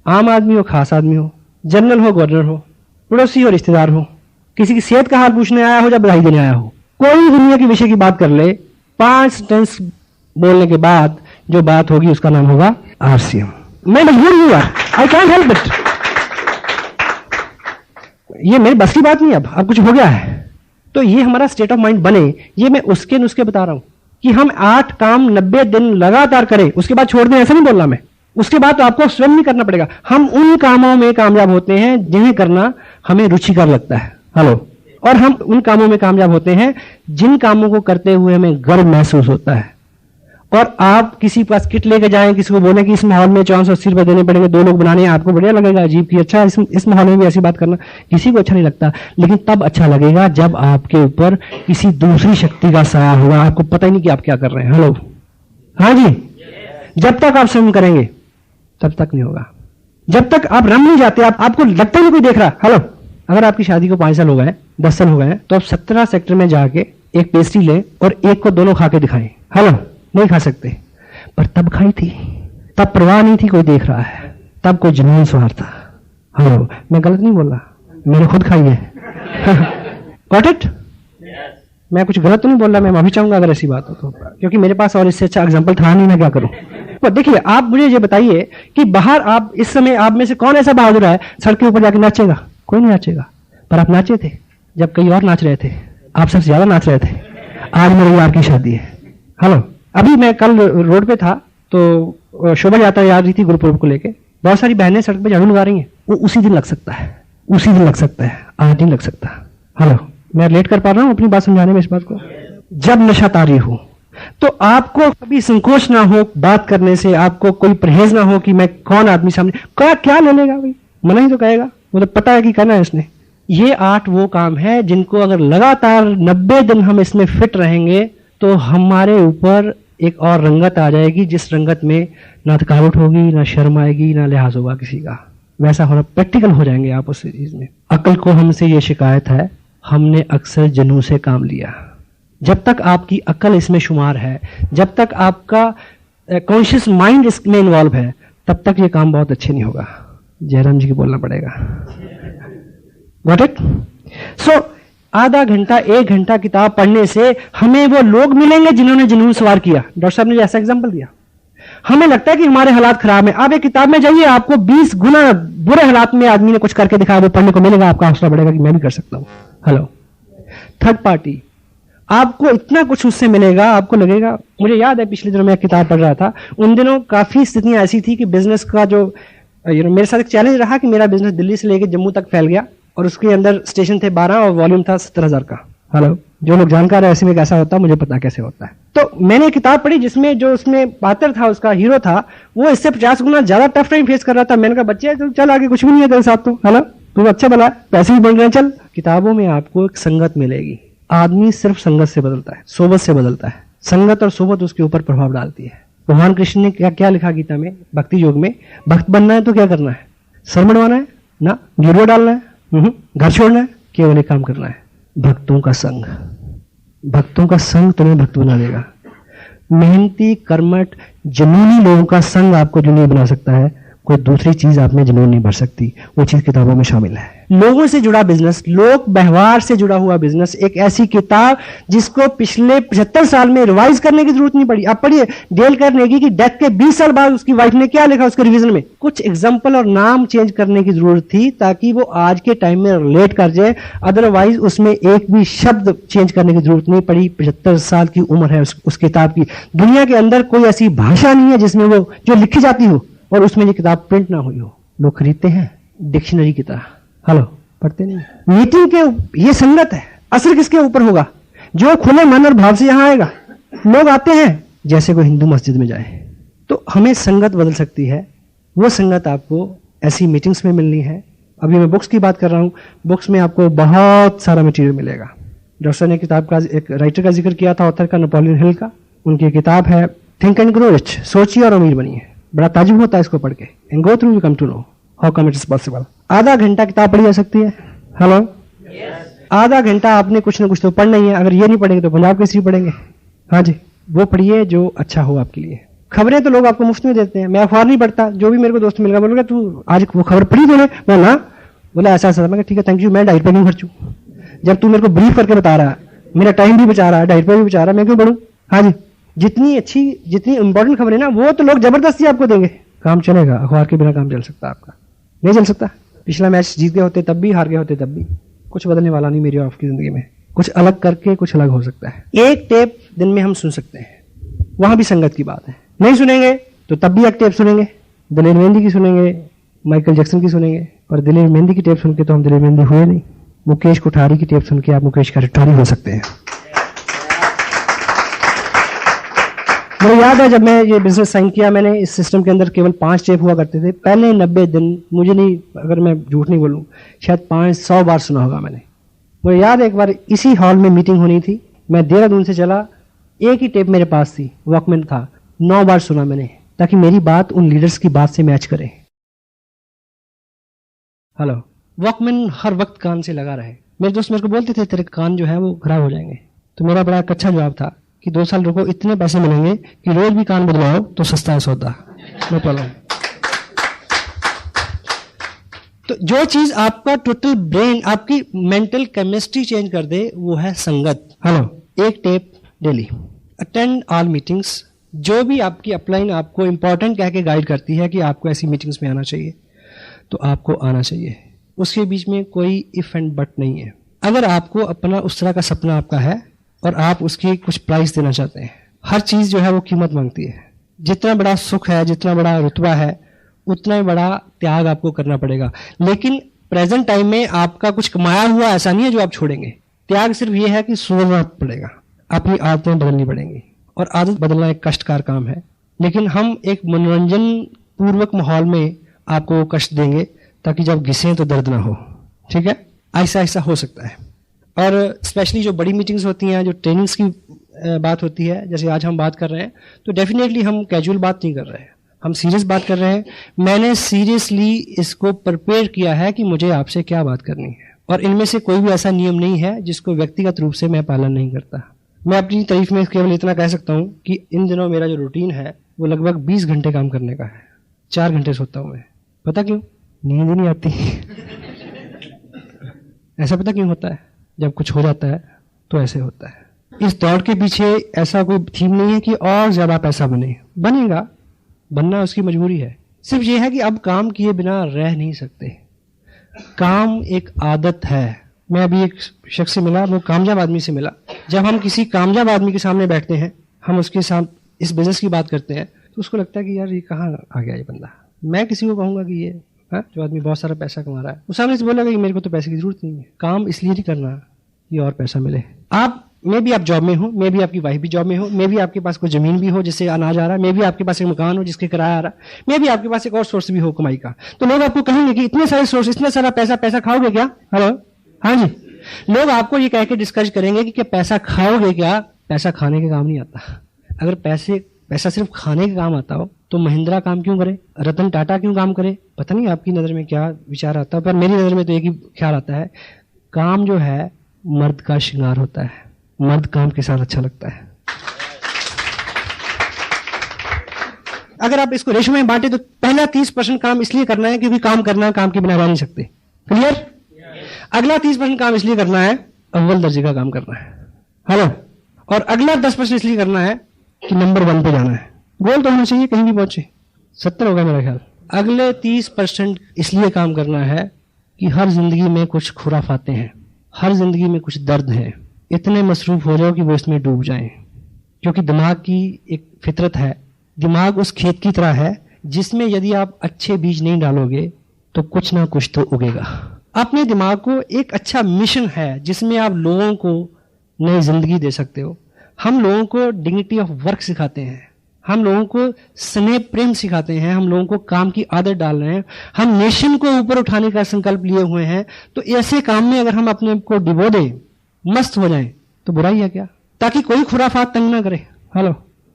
आम आदमी हो, खास आदमी हो, जनरल हो, गवर्नर हो, पड़ोसी हो, रिश्तेदार हो, किसी की सेहत का हाल पूछने आया हो या बधाई देने आया हो, कोई दुनिया के विषय की बात कर ले, 5 सेंटेंस बोलने के बाद जो बात होगी उसका नाम होगा आरसीएम। मैं मजबूर हूं यार, आई कैंट हेल्प इट। ये मेरी बस की बात नहीं। अब कुछ हो गया है तो ये हमारा स्टेट ऑफ माइंड बने, ये मैं उसके नुस्खे बता रहा हूं कि हम 8 काम 90 दिन लगातार करें, उसके बाद छोड़ दें, ऐसा नहीं बोलना मैं। उसके बाद तो आपको स्वयं नहीं करना पड़ेगा। हम उन कामों में कामयाब होते हैं जिन्हें करना हमें रुचिकर लगता है। हेलो, और हम उन कामों में कामयाब होते हैं जिन कामों को करते हुए हमें गर्व महसूस होता है। और आप किसी पास किट लेके जाएं, किसी को बोले कि इस माहौल में 480 रुपए देने पड़ेंगे, 2 लोग बनाने हैं, आपको बढ़िया लगेगा, अजीब कि अच्छा इस माहौल में भी ऐसी बात करना, किसी को अच्छा नहीं लगता। लेकिन तब अच्छा लगेगा जब आपके ऊपर किसी दूसरी शक्ति का सहारा होगा, आपको पता ही नहीं कि आप क्या कर रहे हैं। हेलो, हाँ जी। जब तक आप स्वयं करेंगे तब तक नहीं होगा। जब तक आप रम नहीं जाते, आपको लगता नहीं कोई देख रहा। हेलो, अगर आपकी शादी को 5 साल हो गए, 10 साल हो गए, तो आप 17 सेक्टर में जाके एक पेस्ट्री लें और एक को दोनों खा के दिखाएं। हेलो, नहीं खा सकते, पर तब खाई थी, तब परवाह नहीं थी कोई देख रहा है, तब कोई जुनून सवार था। हेलो, मैं गलत नहीं बोल रहा, मैंने खुद खाई है। Got it? मैं कुछ गलत तो नहीं बोल रहा, मैं माफी चाहूंगा अगर ऐसी बात हो तो, क्योंकि मेरे पास और इससे अच्छा एग्जाम्पल था नहीं, मैं क्या करूं। तो देखिए, आप मुझे ये बताइए कि बाहर आप इस समय आप में से कौन ऐसा बहादुर है सड़क के ऊपर जाके नाचेगा? कोई नहीं नाचेगा, पर आप नाचे थे जब कई और नाच रहे थे, आप सबसे ज्यादा नाच रहे थे। आज मेरे यार की शादी है। हेलो, अभी मैं कल रोड पे था तो शोभा यात्रा जा रही थी गुरुपुरब को लेके, बहुत सारी बहनें सड़क पे झाड़ू लगा रही हैं। वो उसी दिन लग सकता है, उसी दिन लग सकता है, आज नहीं लग सकता। हेलो, मैं रिलेट कर पा रहा हूं अपनी बात समझाने में इस बात को। जब नशा तारी हो तो आपको कभी संकोच ना हो बात करने से, आपको कोई परहेज ना हो कि मैं कौन आदमी सामने क्या ले लेगा, भाई मना ही तो कहेगा, मतलब पता है कि करना है इसने। ये 8 वो काम है जिनको अगर लगातार 90 दिन हम इसमें फिट रहेंगे तो हमारे ऊपर एक और रंगत आ जाएगी, जिस रंगत में ना थकावट होगी, ना शर्म आएगी, ना लिहाज होगा किसी का। वैसा होना, प्रैक्टिकल हो जाएंगे आप उस चीज में। अक्ल को हमसे ये शिकायत है, हमने अक्सर जुनून से काम लिया। जब तक आपकी अक्ल इसमें शुमार है, जब तक आपका कॉन्शियस माइंड इसमें इन्वॉल्व है, तब तक ये काम बहुत अच्छे नहीं होगा। जयराम जी को बोलना पड़ेगा। Got it? सो आधा घंटा 1 घंटा किताब पढ़ने से हमें वो लोग मिलेंगे जिन्होंने जुनून सवार किया। डॉक्टर साहब ने ऐसा एग्जांपल दिया। हमें लगता है कि हमारे हालात खराब हैं, आप एक किताब में जाइए, आपको 20 गुना बुरे हालात में आदमी ने कुछ करके दिखाया, वो पढ़ने को मिलेगा, आपका हौसला बढ़ेगा कि मैं भी कर सकता हूं। हेलो, थर्ड पार्टी, आपको इतना कुछ उससे मिलेगा, आपको लगेगा। मुझे याद है पिछले दिनों मैं एक किताब पढ़ रहा था, उन दिनों काफी स्थितियां ऐसी थी कि बिजनेस का जो मेरे साथ एक चैलेंज रहा कि मेरा बिजनेस दिल्ली से लेकर जम्मू तक फैल गया और उसके अंदर स्टेशन थे 12 और वॉल्यूम था 70,000 का। हेलो, जो लोग जानकार है ऐसे में कैसा होता है मुझे पता कैसे होता है। तो मैंने एक किताब पढ़ी जिसमें जो उसमें पात्र था, उसका हीरो था, वो इससे 50 गुना ज्यादा टफ टाइम फेस कर रहा था। मैंने कहा बच्चे तो चल आगे, कुछ भी नहीं है तेरे साथ, तो हेलो तू अच्छा भला, पैसे भी बन रहे हैं, चल। किताबों में आपको एक संगत मिलेगी। आदमी सिर्फ संगत से बदलता है, सोबत से बदलता है। संगत और सोबत उसके ऊपर प्रभाव डालती है। भगवान कृष्ण ने क्या लिखा गीता में, भक्ति योग में, भक्त बनना है तो क्या करना है? सर मडवाना है ना, गिरवा डालना है, घर छोड़ना है, केवल एक काम करना है, भक्तों का संग। भक्तों का संग तुम्हें भक्त बना देगा। मेहनती, कर्मठ, जुनूनी लोगों का संग आपको जुनूनी बना सकता है, कोई दूसरी चीज आप में जुनून नहीं भर सकती। वो चीज किताबों में शामिल है। लोगों से जुड़ा बिजनेस, लोक व्यवहार से जुड़ा हुआ बिजनेस, एक ऐसी किताब जिसको पिछले 75 साल में रिवाइज करने की जरूरत नहीं पड़ी। आप पढ़िए डेल कार्नेगी की डेथ के 20 साल बाद उसकी वाइफ ने क्या लिखा उसके रिवीजन में, कुछ एग्जाम्पल और नाम चेंज करने की जरूरत थी ताकि वो आज के टाइम में रिलेट कर जाए। अदरवाइज उसमें एक भी शब्द चेंज करने की जरूरत नहीं पड़ी। 75 साल की उम्र है उस किताब की। दुनिया के अंदर कोई ऐसी भाषा नहीं है जिसमें वो जो लिखी जाती हो और उसमें ये किताब प्रिंट ना हुई हो। लोग खरीदते हैं डिक्शनरी की तरह, हेलो पढ़ते नहीं। मीटिंग के ये संगत है, असर किसके ऊपर होगा? जो खुले मन और भाव से यहां आएगा। लोग आते हैं जैसे कोई हिंदू मस्जिद में जाए। तो हमें संगत बदल सकती है। वो संगत आपको ऐसी मीटिंग्स में मिलनी है। अभी मैं बुक्स की बात कर रहा हूं, बुक्स में आपको बहुत सारा मटेरियल मिलेगा। डॉक्टर ने किताब का एक राइटर का जिक्र किया था, ऑथर का, नेपोलियन हिल का। उनकी किताब है थिंक एंड ग्रो रिच, सोचिए और अमीर बनिए। बड़ा ताजुब होता है इसको पढ़ के। And go through you come to know how come it is possible. आधा घंटा किताब पढ़ी जा सकती है। हेलो, आधा घंटा आपने कुछ ना कुछ तो पढ़ना ही है। अगर ये नहीं पढ़ेंगे तो पंजाब केसरी पढ़ेंगे। हाँ जी, वो पढ़िए जो अच्छा हो आपके लिए। खबरें तो लोग आपको मुफ्त में देते हैं। मैं अखबार नहीं पढ़ता, जो भी मेरे को दोस्त मिलेगा बोलेगा तू आज वो खबर पढ़ी तूने? मैं ना बोला ऐसा ऐसा। मैं ठीक है थैंक यू, मैं डाइट पे नहीं खर्चू। जब तू मेरे को ब्रीफ करके बता रहा है, मेरा टाइम भी बचा रहा है, डाइट पे भी बचा रहा है, मैं क्यों पढ़ूं? हाँ जी, जितनी अच्छी, जितनी इंपॉर्टेंट खबर है ना, वो तो लोग जबरदस्ती आपको देंगे। काम चलेगा, अखबार के बिना काम चल सकता है आपका? नहीं चल सकता। पिछला मैच जीत गए होते तब भी, हार गए होते तब भी, कुछ बदलने वाला नहीं मेरी और आपकी जिंदगी में। कुछ अलग करके कुछ अलग हो सकता है। एक टेप दिन में हम सुन सकते हैं, वहां भी संगत की बात है। नहीं सुनेंगे तो तब भी एक टेप सुनेंगे, दलेर मेहंदी की सुनेंगे, माइकल जैक्सन की सुनेंगे। पर दलेर मेहंदी की टेप सुन के तो हम दलेर मेहंदी हुए नहीं। मुकेश कोठारी की टेप सुन के आप मुकेश कोठारी हो सकते हैं। मुझे याद है जब मैं ये बिजनेस साइन किया, मैंने इस सिस्टम के अंदर केवल 5 स्टेप हुआ करते थे। पहले 90 दिन, मुझे नहीं, अगर मैं झूठ नहीं बोलूँ, शायद 500 बार सुना होगा मैंने। मुझे याद है एक बार इसी हॉल में मीटिंग होनी थी, मैं देहरादून से चला, एक ही टेप मेरे पास थी, वॉकमैन था, 9 बार सुना मैंने, ताकि मेरी बात उन लीडर्स की बात से मैच करे। हेलो, वॉकमैन हर वक्त कान से लगा रहे। मेरे दोस्त मेरे को बोलते थे तेरे कान जो है वो खराब हो जाएंगे। तो मेरा बड़ा अच्छा जवाब था कि 2 साल रुको, इतने पैसे मिलेंगे कि रोज भी कान बदलाओ तो सस्ता है सौदा, नो प्रॉब्लम। तो जो चीज आपका टोटल ब्रेन, आपकी मेंटल केमिस्ट्री चेंज कर दे, वो है संगत। हेलो, एक tape daily, attend all meetings. जो भी आपकी अपलाइन आपको इंपॉर्टेंट कह के गाइड करती है कि आपको ऐसी मीटिंग्स में आना चाहिए, तो आपको आना चाहिए। उसके बीच में कोई इफ एंड बट नहीं है। अगर आपको अपना उस तरह का सपना आपका है और आप उसकी कुछ प्राइस देना चाहते हैं, हर चीज जो है वो कीमत मांगती है। जितना बड़ा सुख है, जितना बड़ा रुतबा है, उतना ही बड़ा त्याग आपको करना पड़ेगा। लेकिन प्रेजेंट टाइम में आपका कुछ कमाया हुआ ऐसा नहीं है जो आप छोड़ेंगे। त्याग सिर्फ ये है कि सोचना पड़ेगा, अपनी आदतें बदलनी पड़ेंगी, और आदत बदलना एक कष्टकार काम है। लेकिन हम एक मनोरंजन पूर्वक माहौल में आपको कष्ट देंगे ताकि जब घिसें तो दर्द ना हो। ठीक है, ऐसा ऐसा हो सकता है। और स्पेशली जो बड़ी मीटिंग्स होती हैं, जो ट्रेनिंग्स की बात होती है, जैसे आज हम बात कर रहे हैं, तो डेफिनेटली हम कैजुअल बात नहीं कर रहे हैं, हम सीरियस बात कर रहे हैं। मैंने सीरियसली इसको प्रिपेयर किया है कि मुझे आपसे क्या बात करनी है, और इनमें से कोई भी ऐसा नियम नहीं है जिसको व्यक्तिगत रूप से मैं पालन नहीं करता। मैं अपनी तारीफ में केवल इतना कह सकता हूँ कि इन दिनों मेरा जो रूटीन है वो लगभग 20 घंटे काम करने का है। 4 घंटे सोता हूँ मैं। पता क्यों? नींद ही नहीं आती। ऐसा पता क्यों होता है? जब कुछ हो जाता है तो ऐसे होता है। इस दौड़ के पीछे ऐसा कोई थीम नहीं है कि और ज्यादा पैसा बने, बनेगा, बनना उसकी मजबूरी है। सिर्फ ये है कि अब काम किए बिना रह नहीं सकते। काम एक आदत है। मैं अभी एक शख्स से मिला, वो कामयाब आदमी से मिला। जब हम किसी कामयाब आदमी के सामने बैठते हैं, हम उसके साथ इस बिजनेस की बात करते हैं, तो उसको लगता है कि यार ये कहाँ आ गया ये बंदा। मैं किसी को कहूंगा कि ये जो आदमी बहुत सारा पैसा कमा रहा है, वो सामने से बोलेगा कि मेरे को तो पैसे की जरूरत नहीं है, काम इसलिए नहीं करना कि और पैसा मिले। आप मे भी आप जॉब में हो, मे भी आपकी वाइफ भी जॉब में हो, मे भी आपके पास कोई जमीन भी हो जिससे अनाज आ रहा है, मे भी आपके पास एक मकान हो जिसके किराया आ रहा है, मे भी आपके पास एक और सोर्स भी हो कमाई का। तो लोग आपको कहेंगे कि इतने सारे सोर्स, इतना सारा पैसा खाओगे क्या? हेलो, हाँ जी। लोग आपको ये कह के डिस्कस करेंगे कि पैसा खाओगे क्या? पैसा खाने के काम नहीं आता। अगर पैसा सिर्फ खाने के काम आता हो तो महिंद्रा काम क्यों करे, रतन टाटा क्यों काम करे? पता नहीं आपकी नजर में क्या विचार आता है, पर मेरी नजर में तो एक ही ख्याल आता है, काम जो है मर्द का श्रृंगार होता है, मर्द काम के साथ अच्छा लगता है। अगर आप इसको रेशो में बांटे तो पहला 30% काम इसलिए करना है क्योंकि काम करना है, काम के बिना रह नहीं सकते। क्लियर? अगला 30% काम इसलिए करना है, अव्वल दर्जे का काम करना है। हेलो, और अगला 10% इसलिए करना है कि नंबर 1 पे जाना है। गोल तो होना चाहिए, कहीं भी पहुंचे। 70 होगा मेरा ख्याल। अगले 30% इसलिए काम करना है कि हर जिंदगी में कुछ खुराफाते हैं, हर जिंदगी में कुछ दर्द है। इतने मसरूफ हो जाओ कि वो इसमें डूब जाएं, क्योंकि दिमाग की एक फितरत है। दिमाग उस खेत की तरह है जिसमें यदि आप अच्छे बीज नहीं डालोगे तो कुछ ना कुछ तो उगेगा। अपने दिमाग को एक अच्छा मिशन है जिसमें आप लोगों को नई जिंदगी दे सकते हो। हम लोगों को डिग्निटी ऑफ वर्क सिखाते हैं, हम लोगों को स्नेह प्रेम सिखाते हैं, हम लोगों को काम की आदत डाल रहे हैं, हम नेशन को ऊपर उठाने का संकल्प लिए हुए हैं। तो ऐसे काम में अगर हम अपने को डिबो दें, मस्त हो जाएं, तो बुराई है क्या? ताकि कोई खुराफात तंग ना करे। हेलो,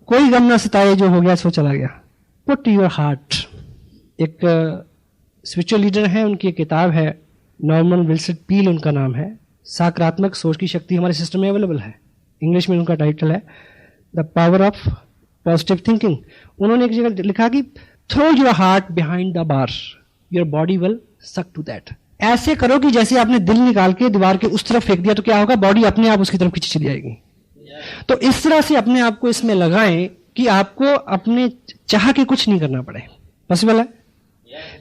कोई गम ना सताए, जो हो गया सो चला गया। Put your heart. एक स्पिरिचुअल लीडर है, उनकी एक किताब है, नॉर्मन विल्सन पील उनका नाम है। सकारात्मक सोच की शक्ति हमारे सिस्टम में अवेलेबल है। इंग्लिश में उनका टाइटल है the power of positive thinking. उन्होंने एक जगह लिखा कि throw your heart behind the bar, your body will suck to that. ऐसे करो कि जैसे आपने दिल निकाल के दीवार के उस तरफ फेंक दिया, तो क्या होगा? बॉडी अपने आप उसकी तरफ खींची चली जाएगी। तो इस तरह से अपने आप को इसमें लगाएं कि आपको अपने चाह के कुछ नहीं करना पड़े। पॉसिबल है?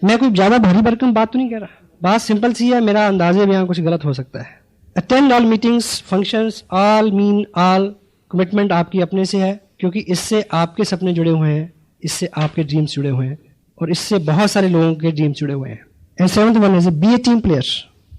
मैं कोई ज्यादा भारी भरकम बात तो नहीं कह रहा, बात सिंपल सी है। मेरा अंदाजे में यहाँ कुछ गलत हो सकता है। Attend all meetings, functions, all mean all. Commitment आपकी अपने से है, क्योंकि इससे आपके सपने जुड़े हुए हैं, इससे आपके ड्रीम्स जुड़े हुए हैं, और इससे बहुत सारे लोगों के ड्रीम्स जुड़े हुए हैं। And 7th one is be a team player.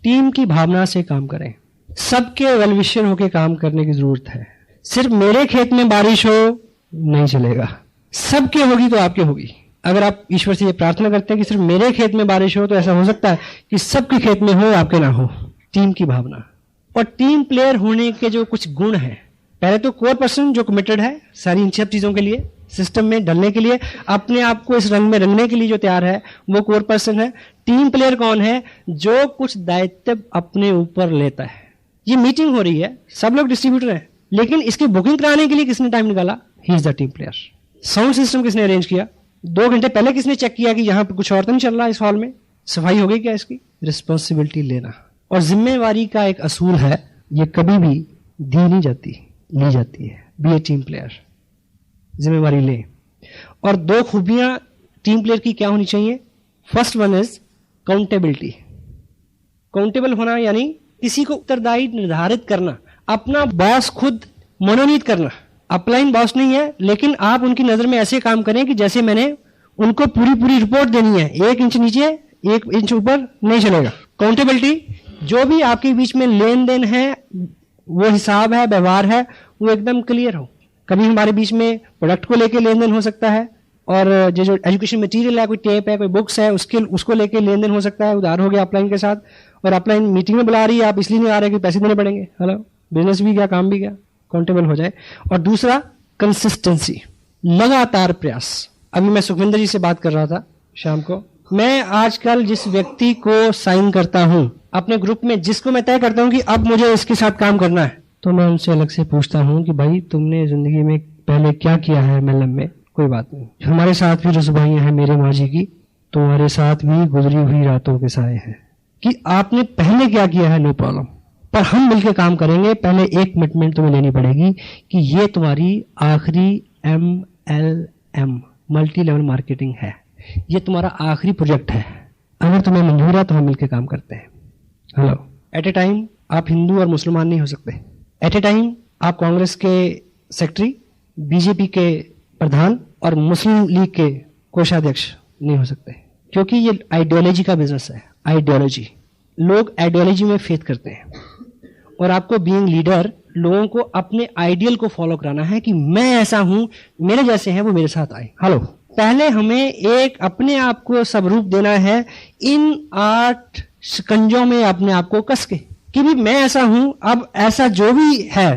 Team की भावना से काम करें, सबके वेल विशर होकर काम करने की जरूरत है। सिर्फ मेरे खेत में बारिश हो, नहीं चलेगा। सबके होगी तो आपके होगी। अगर आप ईश्वर से ये प्रार्थना करते हैं कि सिर्फ मेरे खेत में बारिश हो, तो ऐसा हो सकता है कि सबके खेत में हो, आपके ना हो। टीम की भावना और टीम प्लेयर होने के जो कुछ गुण हैं, पहले तो कोर पर्सन जो कमिटेड है सारी इन सब चीजों के लिए, सिस्टम में ढलने के लिए, अपने आप को इस रंग में रंगने के लिए जो तैयार है, वो कोर पर्सन है। टीम प्लेयर कौन है? जो कुछ दायित्व अपने ऊपर लेता है। ये मीटिंग हो रही है, सब लोग डिस्ट्रीब्यूटर हैं, लेकिन इसकी बुकिंग कराने के लिए किसने टाइम निकाला? He is the team player. Sound system किसने अरेंज किया? 2 घंटे पहले किसने चेक किया कि यहाँ पे कुछ और तो नहीं चल रहा इस हॉल में? सफाई हो गई क्या इसकी? रिस्पॉन्सिबिलिटी लेना और जिम्मेवारी का एक असूल है, ये कभी भी दी नहीं जाती, ली जाती है। बी ए टीम प्लेयर, जिम्मेवारी ले। और 2 खूबियां टीम प्लेयर की क्या होनी चाहिए? First one is accountability. Countable होना यानी किसी को उत्तरदायी निर्धारित करना, अपना बॉस खुद मनोनीत करना। अपलाइन बॉस नहीं है, लेकिन आप उनकी नजर में ऐसे काम करें कि जैसे मैंने उनको पूरी रिपोर्ट देनी है, 1 इंच नीचे 1 इंच ऊपर नहीं चलेगा। काउंटेबिलिटी, जो भी आपके बीच में लेन देन है, वो हिसाब है, व्यवहार है, वो एकदम क्लियर हो। कभी हमारे बीच में प्रोडक्ट को लेके लेन देन हो सकता है, और जो एजुकेशन मटेरियल है, कोई टेप है, कोई बुक्स है, उसको लेके लेन देन हो सकता है। उधार हो गया अपलाइन के साथ, और अपलाइन मीटिंग में बुला रही है, आप इसलिए नहीं आ रहे कि पैसे देने पड़ेंगे। हेलो, बिजनेस भी गया, काम भी गया, काउंटेबल हो जाए। और दूसरा कंसिस्टेंसी, लगातार प्रयास। अभी मैं सुखविंदर जी से बात कर रहा था शाम को। मैं आजकल जिस व्यक्ति को साइन करता हूं अपने ग्रुप में, जिसको मैं तय करता हूं कि अब मुझे इसके साथ काम करना है, तो मैं उनसे अलग से पूछता हूं कि भाई तुमने जिंदगी में पहले क्या किया है MLM में? कोई बात नहीं, हमारे साथ भी रसुभाइयां हैं मेरे माँ जी की, तुम्हारे साथ भी गुजरी हुई रातों के साए हैं। कि आपने पहले क्या किया है, नो प्रॉब्लम, पर हम मिलकर काम करेंगे। पहले एक कमिटमेंट तुम्हें लेनी पड़ेगी कि ये तुम्हारी आखिरी MLM, मल्टी लेवल मार्केटिंग है, ये तुम्हारा आखिरी प्रोजेक्ट है। अगर तुम्हें मंजूर है तो हम मिलकर काम करते हैं। हेलो, एट ए टाइम आप हिंदू और मुसलमान नहीं हो सकते। एट ए टाइम आप कांग्रेस के सेक्रेटरी, बीजेपी के प्रधान और मुस्लिम लीग के कोषाध्यक्ष नहीं हो सकते, क्योंकि ये आइडियोलॉजी का बिजनेस है। आइडियोलॉजी, लोग आइडियोलॉजी में फेथ करते हैं, और आपको बीइंग लीडर लोगों को अपने आइडियल को फॉलो कराना है कि मैं ऐसा हूं, मेरे जैसे हैं वो मेरे साथ आए। हेलो, पहले हमें एक अपने आप को स्वरूप देना है, इन 8 शिकंजों में अपने आप को कस के कि भी मैं ऐसा हूं। अब ऐसा जो भी है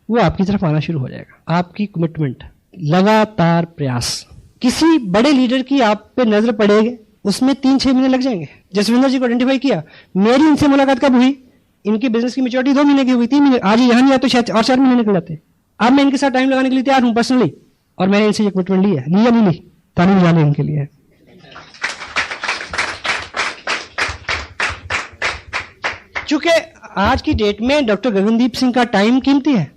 वो आपकी तरफ आना शुरू हो जाएगा। आपकी कमिटमेंट, लगातार प्रयास। किसी बड़े लीडर की आप पे नजर पड़ेगी, उसमें 3-6 महीने लग जाएंगे। जसविंदर जी को आइडेंटिफाई किया, मेरी इनसे मुलाकात कब हुई? इनकी बिजनेस की मैच्योरिटी 2 महीने की हुई, 3 महीने, आज यहाँ नहीं आते शायद और 4 महीने निकल जाते। अब मैं इनके साथ टाइम लगाने के लिए तैयार हूं पर्सनली, और मैंने इनसे ये कमिटमेंट ली है। ली या नहीं ली? तारीफ जाने इनके लिए। चूंकि आज की डेट में डॉक्टर गगनदीप सिंह का टाइम कीमती है।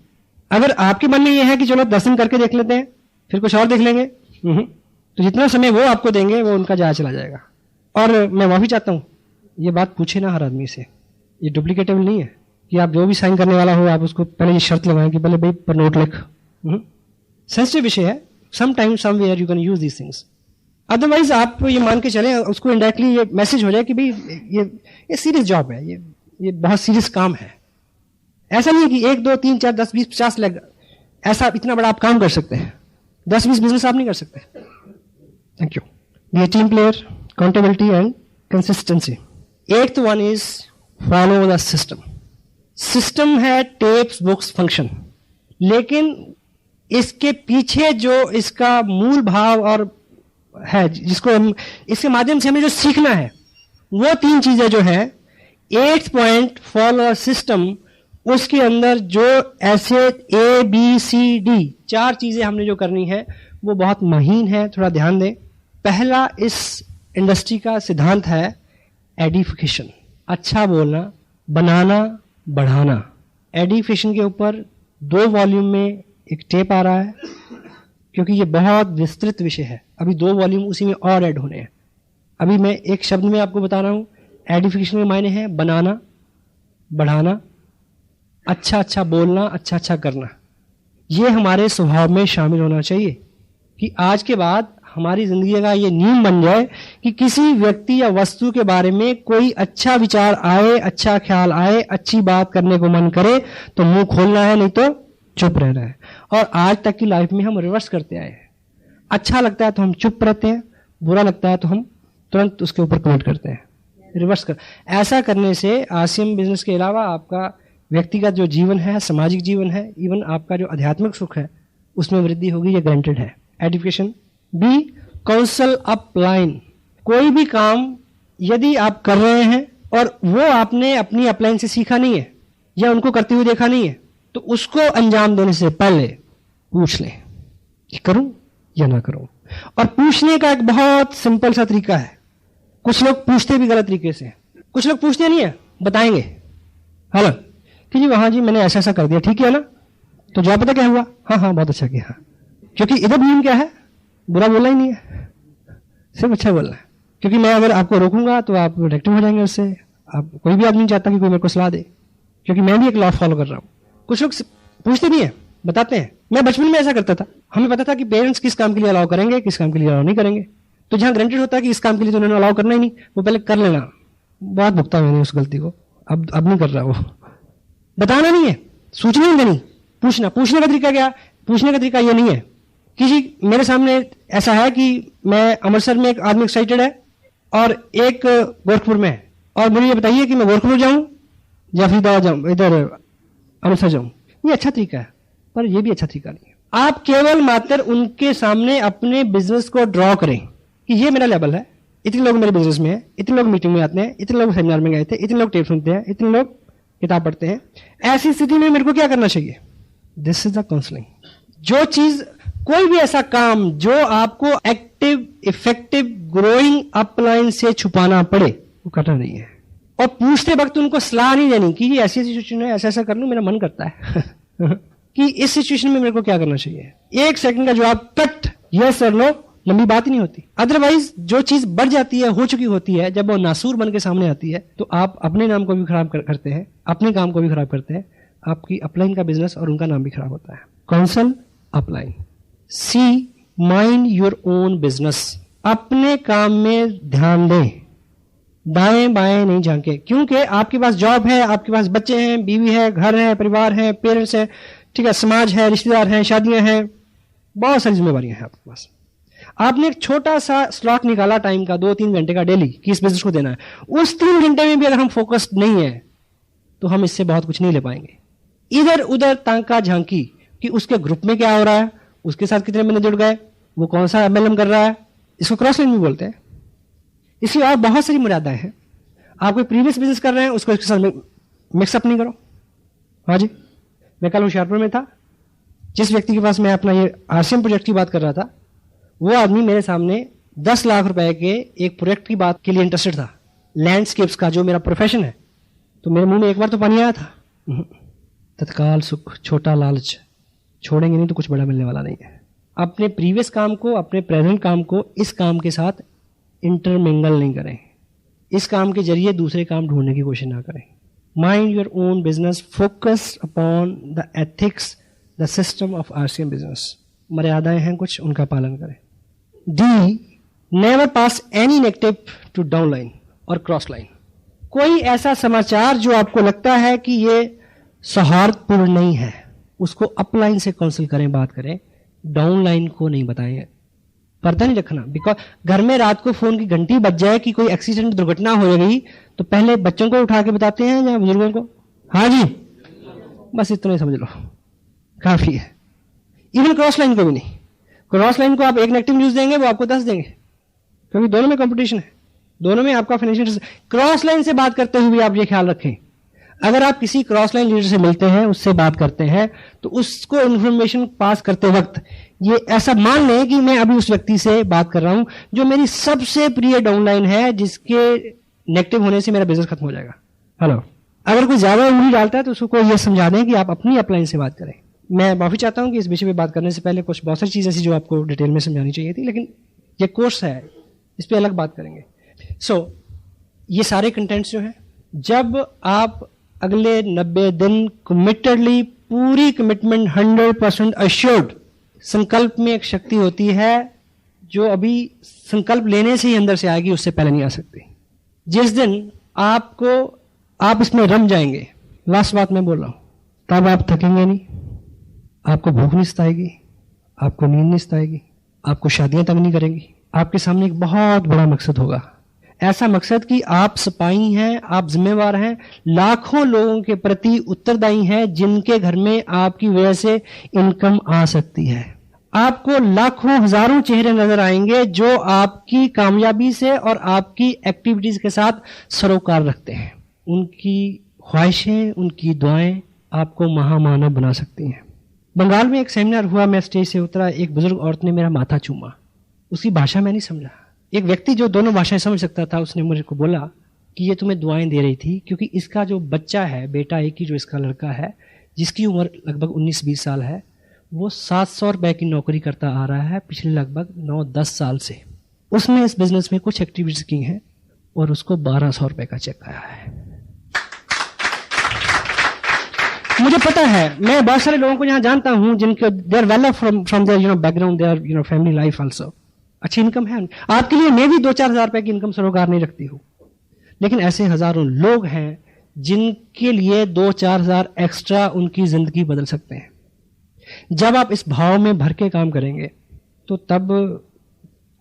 अगर आपके मन में यह है कि चलो 10 दिन करके देख लेते हैं, फिर कुछ और देख लेंगे, तो जितना समय वो आपको देंगे वो उनका जाया चला जाएगा। और मैं माफी चाहता हूं, ये बात पूछे ना हर आदमी से, ये डुप्लीकेटेबल नहीं है कि आप जो भी साइन करने वाला हो आप उसको पहले ये शर्त लगाएं कि पहले भाई पर नोट लिख। सेंसिटिव विषय है, some time somewhere you can use these things. Otherwise आप ये मान के चले, उसको इनडायरेक्टली ये मैसेज हो जाए कि भाई ये सीरियस जॉब है, ये बहुत सीरियस काम है। ऐसा नहीं है कि 1, 2, 3, 4, 10, 20, 50 लाख, ऐसा इतना बड़ा आप काम कर सकते हैं। 10-20 बिजनेस आप नहीं कर सकते। Thank you. Be team player, countability and consistency. 8th one is follow the system. System है टेप्स, बुक्स, फंक्शन, लेकिन इसके पीछे जो इसका मूल भाव और है, जिसको हम इसके माध्यम से हमें जो सीखना है, वो 3 चीजें जो है 8th पॉइंट फॉलो सिस्टम, उसके अंदर जो ऐसे ABCD 4 चीजें हमने जो करनी है वो बहुत महीन है, थोड़ा ध्यान दें। पहला इस इंडस्ट्री का सिद्धांत है एडिफिकेशन, अच्छा बोलना, बनाना, बढ़ाना। एडिफिकेशन के ऊपर 2 वॉल्यूम में एक टेप आ रहा है, क्योंकि ये बहुत विस्तृत विषय है। अभी 2 वॉल्यूम उसी में और ऐड होने हैं। अभी मैं एक शब्द में आपको बता रहा हूं, एडिफिकेशन के मायने हैं बनाना, बढ़ाना, अच्छा बोलना, अच्छा करना। ये हमारे स्वभाव में शामिल होना चाहिए कि आज के बाद हमारी जिंदगी का ये नियम बन जाए कि किसी व्यक्ति या वस्तु के बारे में कोई अच्छा विचार आए, अच्छा ख्याल आए, अच्छी बात करने को मन करे तो मुंह खोलना है, नहीं तो चुप रहना है। और आज तक की लाइफ में हम रिवर्स करते आए हैं। अच्छा लगता है तो हम चुप रहते हैं, बुरा लगता है तो हम तुरंत उसके ऊपर कमेंट करते हैं, रिवर्स कर। ऐसा करने से आरसीएम बिजनेस के अलावा आपका व्यक्तिगत जो जीवन है, सामाजिक जीवन है, इवन आपका जो आध्यात्मिक सुख है उसमें वृद्धि होगी, ये गारंटेड है। एडिफिकेशन। B, counsel upline. कोई भी काम यदि आप कर रहे हैं और वो आपने अपनी अपलाइन से सीखा नहीं है या उनको करते हुए देखा नहीं है, तो उसको अंजाम देने से पहले पूछ लें कि करूं या ना करूं। और पूछने का एक बहुत सिंपल सा तरीका है। कुछ लोग पूछते भी गलत तरीके से, कुछ लोग पूछते नहीं है, बताएंगे हाँ कि जी वहां जी मैंने ऐसा ऐसा कर दिया, ठीक है ना, तो जवाब पता क्या हुआ, हाँ हाँ बहुत अच्छा किया। क्योंकि इधर नियम क्या है, बुरा बोलना ही नहीं है, सिर्फ अच्छा बोलना है। क्योंकि मैं अगर आपको रोकूंगा तो आप प्रोटेक्टिव हो जाएंगे उससे। आप कोई भी आदमी नहीं चाहता कि कोई मेरे को सलाह दे, क्योंकि मैं भी एक लॉ फॉलो कर रहा हूँ। कुछ लोग पूछते नहीं है, बताते हैं। मैं बचपन में ऐसा करता था, हमें पता था कि पेरेंट्स किस काम के लिए अलाउ करेंगे, किस काम के लिए अलाउ नहीं करेंगे। तो जहां ग्रांटेड होता है कि इस काम के लिए तो उन्होंने अलाउ करना ही नहीं, वो पहले कर लेना। बहुत भुगता मैंने उस गलती को, अब नहीं कर रहा। वो बताना नहीं है, सूचना नहीं देनी, पूछना। पूछने का तरीका क्या, पूछने का तरीका ये नहीं है कि जी मेरे सामने ऐसा है कि मैं अमृतसर में एक आदमी एक्साइटेड है और एक गोरखपुर में है, और मुझे ये बताइए कि मैं गोरखपुर जाऊं या फरीदाबाद जाऊं, इधर अमृतसर जाऊं। ये अच्छा तरीका है, पर ये भी अच्छा तरीका नहीं है। आप केवल मात्र उनके सामने अपने बिजनेस को ड्रॉ करें कि ये मेरा लेवल है, इतने लोग मेरे बिजनेस में है, इतने लोग मीटिंग में आते हैं, इतने लोग सेमिनार में गए थे, इतने लोग टेप सुनते हैं, इतने लोग किताब पढ़ते हैं। ऐसी स्थिति में मेरे को क्या करना चाहिए, दिस इज द काउंसलिंग। जो चीज, कोई भी ऐसा काम जो आपको एक्टिव इफेक्टिव ग्रोइंग अपलाइन से छुपाना पड़े, वो करना नहीं है। और पूछते वक्त उनको सलाह नहीं देनी कि ये ऐसी सिचुएशन है, ऐसा ऐसा कर लूं, मेरा मन करता है कि इस सिचुएशन में मेरे को क्या करना चाहिए। एक सेकंड का जवाब कट, यस और नो, लंबी बात ही नहीं होती। अदरवाइज जो चीज बढ़ जाती है, हो चुकी होती है, जब वो नासूर बन के सामने आती है तो आप अपने नाम को भी खराब करते हैं, अपने काम को भी खराब करते हैं, आपकी अपलाइन का बिजनेस और उनका नाम भी खराब होता है। Counsel upline. C, mind your own business. अपने काम में ध्यान दें, दाएं बाएं नहीं झांके। क्योंकि आपके पास जॉब है, आपके पास बच्चे हैं, बीवी है, घर है, परिवार है, पेरेंट्स है, ठीक है, समाज है, रिश्तेदार हैं, शादियां हैं, बहुत सारी जिम्मेवारियां हैं आपके पास। आपने एक छोटा सा स्लॉट निकाला टाइम का, 2-3 घंटे का डेली, कि इस बिजनेस को देना है। उस 3 घंटे में भी अगर हम फोकस्ड नहीं है तो हम इससे बहुत कुछ नहीं ले पाएंगे। इधर उधर तांका झांकी कि उसके ग्रुप में क्या हो रहा है, उसके साथ कितने बंदे जुड़ गए, वो कौन सा एमएलएम कर रहा है, इसको क्रॉस लाइन भी बोलते हैं। इसलिए और बहुत सारी मर्यादाएं हैं। आप कोई प्रीवियस बिजनेस कर रहे हैं, उसको इसके साथ मिक्सअप नहीं करो। हाँ जी, मैं कल होशियारपुर में था, जिस व्यक्ति के पास मैं अपना ये आरसीएम प्रोजेक्ट की बात कर रहा था, वो आदमी मेरे सामने 10 लाख रुपए के एक प्रोजेक्ट की बात के लिए इंटरेस्टेड था, लैंडस्केप्स का, जो मेरा प्रोफेशन है। तो मेरे मुंह में एक बार तो पानी आया था, तत्काल सुख, छोटा लालच, छोड़ेंगे नहीं तो कुछ बड़ा मिलने वाला नहीं है। अपने प्रीवियस काम को, अपने प्रेजेंट काम को इस काम के साथ इंटरमिंगल नहीं करें। इस काम के जरिए दूसरे काम ढूंढने की कोशिश ना करें। Mind your own business, focus upon the ethics, the system of RCM business. मर्यादाएं हैं कुछ, उनका पालन करें। डी, never pass any negative to down line और क्रॉस लाइन। कोई ऐसा समाचार जो आपको लगता है कि ये सौहार्दपूर्ण नहीं है, उसको अपलाइन से काउंसिल करें, बात करें, डाउन लाइन को नहीं बताएं। पर्दा नहीं रखना, बिकॉज घर में रात को फोन की घंटी बज जाए कि कोई एक्सीडेंट, दुर्घटना हो गई, तो पहले बच्चों को उठा के बताते हैं या बुजुर्गों को? हाँ जी, बस इतना ही समझ लो, काफी है। इवन क्रॉस लाइन को भी नहीं। क्रॉस लाइन को आप एक नेगेटिव न्यूज देंगे, वो आपको 10 देंगे, क्योंकि दोनों में कंपटीशन है, दोनों में आपका फाइनेंशियल। क्रॉस लाइन से बात करते हुए आप ये ख्याल रखें, अगर आप किसी क्रॉस लाइन लीडर से मिलते हैं, उससे बात करते हैं, तो उसको इंफॉर्मेशन पास करते वक्त ये ऐसा मान लें कि मैं अभी उस व्यक्ति से बात कर रहा हूं जो मेरी सबसे प्रिय डाउनलाइन है, जिसके नेगेटिव होने से मेरा बिजनेस खत्म हो जाएगा। हेलो, अगर कोई ज्यादा उंगली डालता है तो उसको ये समझा दें कि आप अपनी अपलाइन से बात करें। मैं माफी चाहता हूं कि इस विषय पे बात करने से पहले कुछ बहुत सारी चीजें ऐसी जो आपको डिटेल में समझानी चाहिए थी, लेकिन ये कोर्स है, इस पे अलग बात करेंगे। ये सारे कंटेंट्स जो हैं, जब आप अगले 90 दिन कमिटेडली, पूरी कमिटमेंट, 100% अश्योर्ड, संकल्प में एक शक्ति होती है जो अभी संकल्प लेने से ही अंदर से आएगी, उससे पहले नहीं आ सकती। जिस दिन आप इसमें रम जाएंगे, लास्ट बात मैं बोल रहा हूं, तब आप थकेंगे नहीं, आपको भूख नहीं सताएगी, आपको नींद नहीं सताएगी, आपको शादियां तंग नहीं करेंगी। आपके सामने एक बहुत बड़ा मकसद होगा, ऐसा मकसद कि आप सिपाही हैं, आप जिम्मेवार हैं, लाखों लोगों के प्रति उत्तरदायी हैं जिनके घर में आपकी वजह से इनकम आ सकती है। आपको लाखों हजारों चेहरे नजर आएंगे जो आपकी कामयाबी से और आपकी एक्टिविटीज के साथ सरोकार रखते हैं। उनकी ख्वाहिशें, उनकी दुआएं आपको महामानव बना सकती हैं। बंगाल में एक सेमिनार हुआ, मैं स्टेज से उतरा, एक बुजुर्ग औरत ने मेरा माथा चूमा। उसकी भाषा मैं नहीं समझा। एक व्यक्ति जो दोनों भाषाएं समझ सकता था उसने मुझे को बोला कि ये तुम्हें दुआएं दे रही थी क्योंकि इसका जो बच्चा है, बेटा एक ही जो इसका लड़का है, जिसकी उम्र लगभग 19-20 साल है, वो 700 रुपए की नौकरी करता आ रहा है पिछले लगभग 9-10 साल से। उसने इस बिजनेस में कुछ एक्टिविटीज की हैं और उसको 1200 रुपए का चेक आया है। मुझे पता है, मैं बहुत सारे लोगों को यहाँ जानता हूँ जिनके they are well from their background, their family life also, अच्छी इनकम है। आपके लिए मैं भी 2-4 हज़ार रुपए की इनकम सरोकार नहीं रखती हूँ, लेकिन ऐसे हजारों लोग हैं जिनके लिए 2-4 हज़ार एक्स्ट्रा उनकी जिंदगी बदल सकते हैं। जब आप इस भाव में भर के काम करेंगे तो तब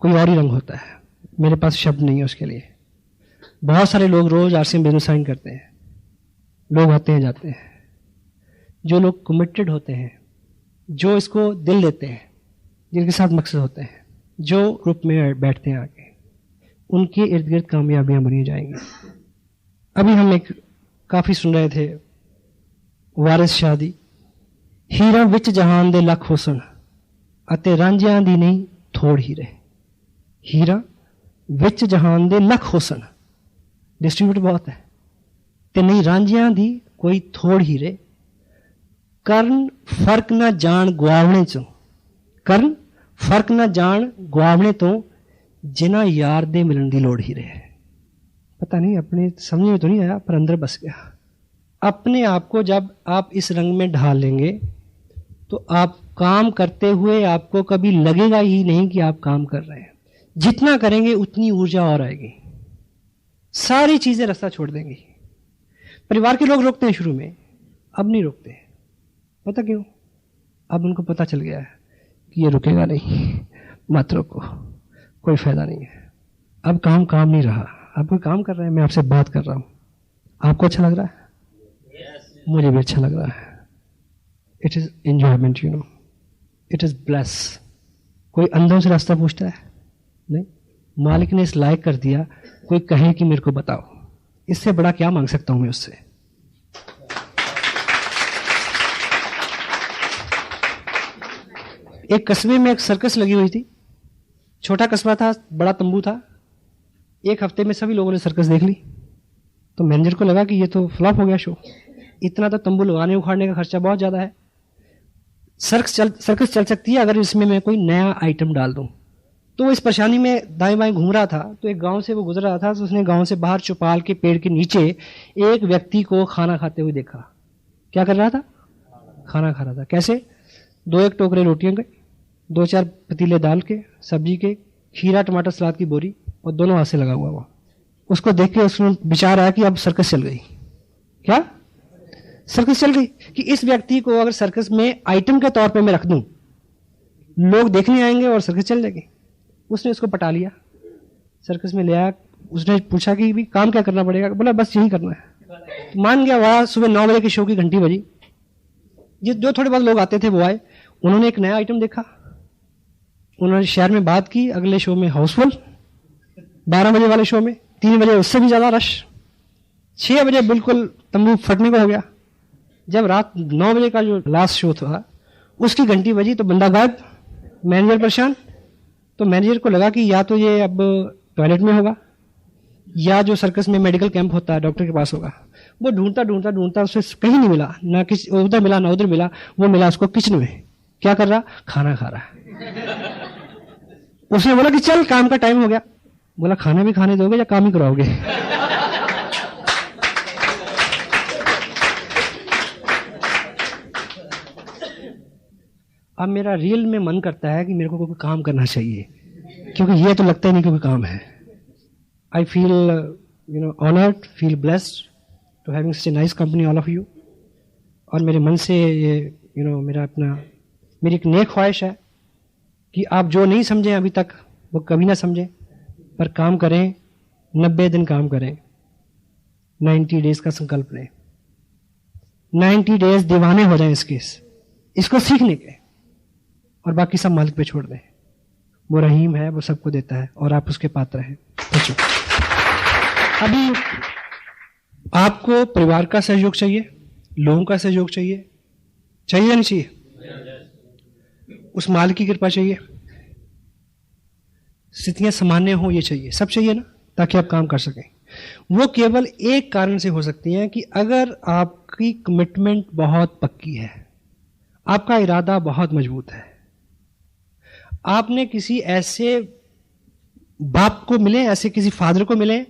कोई और ही रंग होता है। मेरे पास शब्द नहीं है उसके लिए। बहुत सारे लोग रोज आरसीएम बिजनेस साइन करते हैं, लोग आते हैं जाते हैं। जो लोग कमिटेड होते हैं, जो इसको दिल देते हैं, जिनके साथ मकसद होते हैं, जो ग्रुप में बैठते हैं आके, उनके इर्द गिर्द कामयाबियां बनी जाएंगी। अभी हम एक काफी सुन रहे थे, वारिस शाह दी, हीरा विच जहान दे लख हुसन अते रांझियां दी नहीं थोड़ हीरे। हीरा विच जहान दे लख हुसन, डिस्ट्रीब्यूट बहुत है, ते नहीं रांझियां दी कोई थोड़ हीरे। ਕਰਨ ਫਰਕ ਨਾ ਜਾਣ ਗਵਾਵਣੇ ਚੋਂ, ਕਰਨ ਫਰਕ ਨਾ ਜਾਣ ਗਵਾਵਣੇ ਤੋਂ जिना यार दे मिलन की लोड़ ही रहे। पता नहीं अपने समझ में तो नहीं आया पर अंदर बस गया। अपने आप को जब आप इस रंग में ढाल लेंगे तो आप काम करते हुए आपको कभी लगेगा ही नहीं कि आप काम कर रहे हैं। जितना करेंगे उतनी ऊर्जा और आएगी, सारी चीजें रास्ता छोड़ देंगी। परिवार के लोग रोकते हैं शुरू में, अब नहीं रोकते। पता क्यों? अब उनको पता चल गया है कि ये रुकेगा नहीं, मत रोको, कोई फायदा नहीं है। अब काम काम नहीं रहा, अब कोई काम कर रहे हैं, मैं आपसे बात कर रहा हूं, आपको अच्छा लग रहा है? मुझे भी अच्छा लग रहा है। It is enjoyment, you know, it is bless. कोई अंधों से रास्ता पूछता है? नहीं। मालिक ने इस लायक कर दिया, कोई कहे कि मेरे को बताओ, इससे बड़ा क्या मांग सकता हूं मैं उससे? एक कस्बे में एक सर्कस लगी हुई थी, छोटा कस्बा था, बड़ा तंबू था। एक हफ्ते में सभी लोगों ने सर्कस देख ली, तो मैनेजर को लगा कि ये तो फ्लॉप हो गया शो। इतना तो तंबू लगाने उखाड़ने का खर्चा बहुत ज्यादा है। सर्कस चल सकती है अगर इसमें मैं कोई नया आइटम डाल दूं। तो वो इस परेशानी में दाएं बाएं घूम रहा था, तो एक गांव से वो गुजर रहा था, तो उसने गांव से बाहर चौपाल के पेड़ के नीचे एक व्यक्ति को खाना खाते हुए देखा। क्या कर रहा था? खाना खा रहा था। कैसे? 2-1 टोकरे रोटियों के, 2-4 पतीले दाल के, सब्जी के, खीरा टमाटर सलाद की बोरी, और दोनों हाथ से लगा हुआ वो। उसको देख के उसमें विचार आया कि अब सर्कस चल गई। क्या सर्कस चल गई? कि इस व्यक्ति को अगर सर्कस में आइटम के तौर पे मैं रख दूं, लोग देखने आएंगे और सर्कस चल जाएगी। उसने उसको पटा लिया, सर्कस में ले आया। उसने पूछा कि भी काम क्या करना पड़ेगा? बोला बस यही करना है। तो मान गया। वहां सुबह 9 बजे के शो की घंटी बजी। जो थोड़े बहुत लोग आते थे वो आए, उन्होंने एक नया आइटम देखा, उन्होंने शहर में बात की। अगले शो में हाउसफुल, 12 बजे वाले शो में 3 बजे उससे भी ज्यादा रश, 6 बजे बिल्कुल तंबू फटने को हो गया। जब रात 9 बजे का जो लास्ट शो था उसकी घंटी बजी तो बंदा गायब, मैनेजर परेशान। तो मैनेजर को लगा कि या तो ये अब टॉयलेट में होगा या जो सर्कस में मेडिकल कैंप होता है डॉक्टर के पास होगा। वो ढूंढता ढूंढता ढूंढता उसे कहीं नहीं मिला, ना किसी उधर मिला ना उधर मिला। वो मिला उसको किचन में। क्या कर रहा? खाना खा रहा। उसने बोला कि चल काम का टाइम हो गया। बोला खाना भी खाने दोगे या काम ही कराओगे? अब मेरा रियल में मन करता है कि मेरे को कोई काम करना चाहिए, क्योंकि ये तो लगता ही नहीं कि कोई काम है। I feel honoured, feel blessed to having such a nice company all of you. और मेरे मन से ये मेरा अपना मेरी एक नेक ख्वाहिश है कि आप जो नहीं समझें अभी तक वो कभी ना समझें, पर काम करें, 90 दिन काम करें, 90 डेज का संकल्प लें, 90 डेज दीवाने हो जाएं इसको सीखने के, और बाकी सब मालिक पे छोड़ दें। वो रहीम है, वो सबको देता है और आप उसके पात्र हैं। अभी आपको परिवार का सहयोग चाहिए, लोगों का सहयोग चाहिए, चाहिए या नहीं चाहिए? उस मालिक की कृपा चाहिए, स्थितियां सामान्य हो ये चाहिए, सब चाहिए ना, ताकि आप काम कर सकें। वो केवल एक कारण से हो सकती हैं कि अगर आपकी कमिटमेंट बहुत पक्की है, आपका इरादा बहुत मजबूत है, आपने किसी ऐसे बाप को मिले, ऐसे किसी फादर को मिले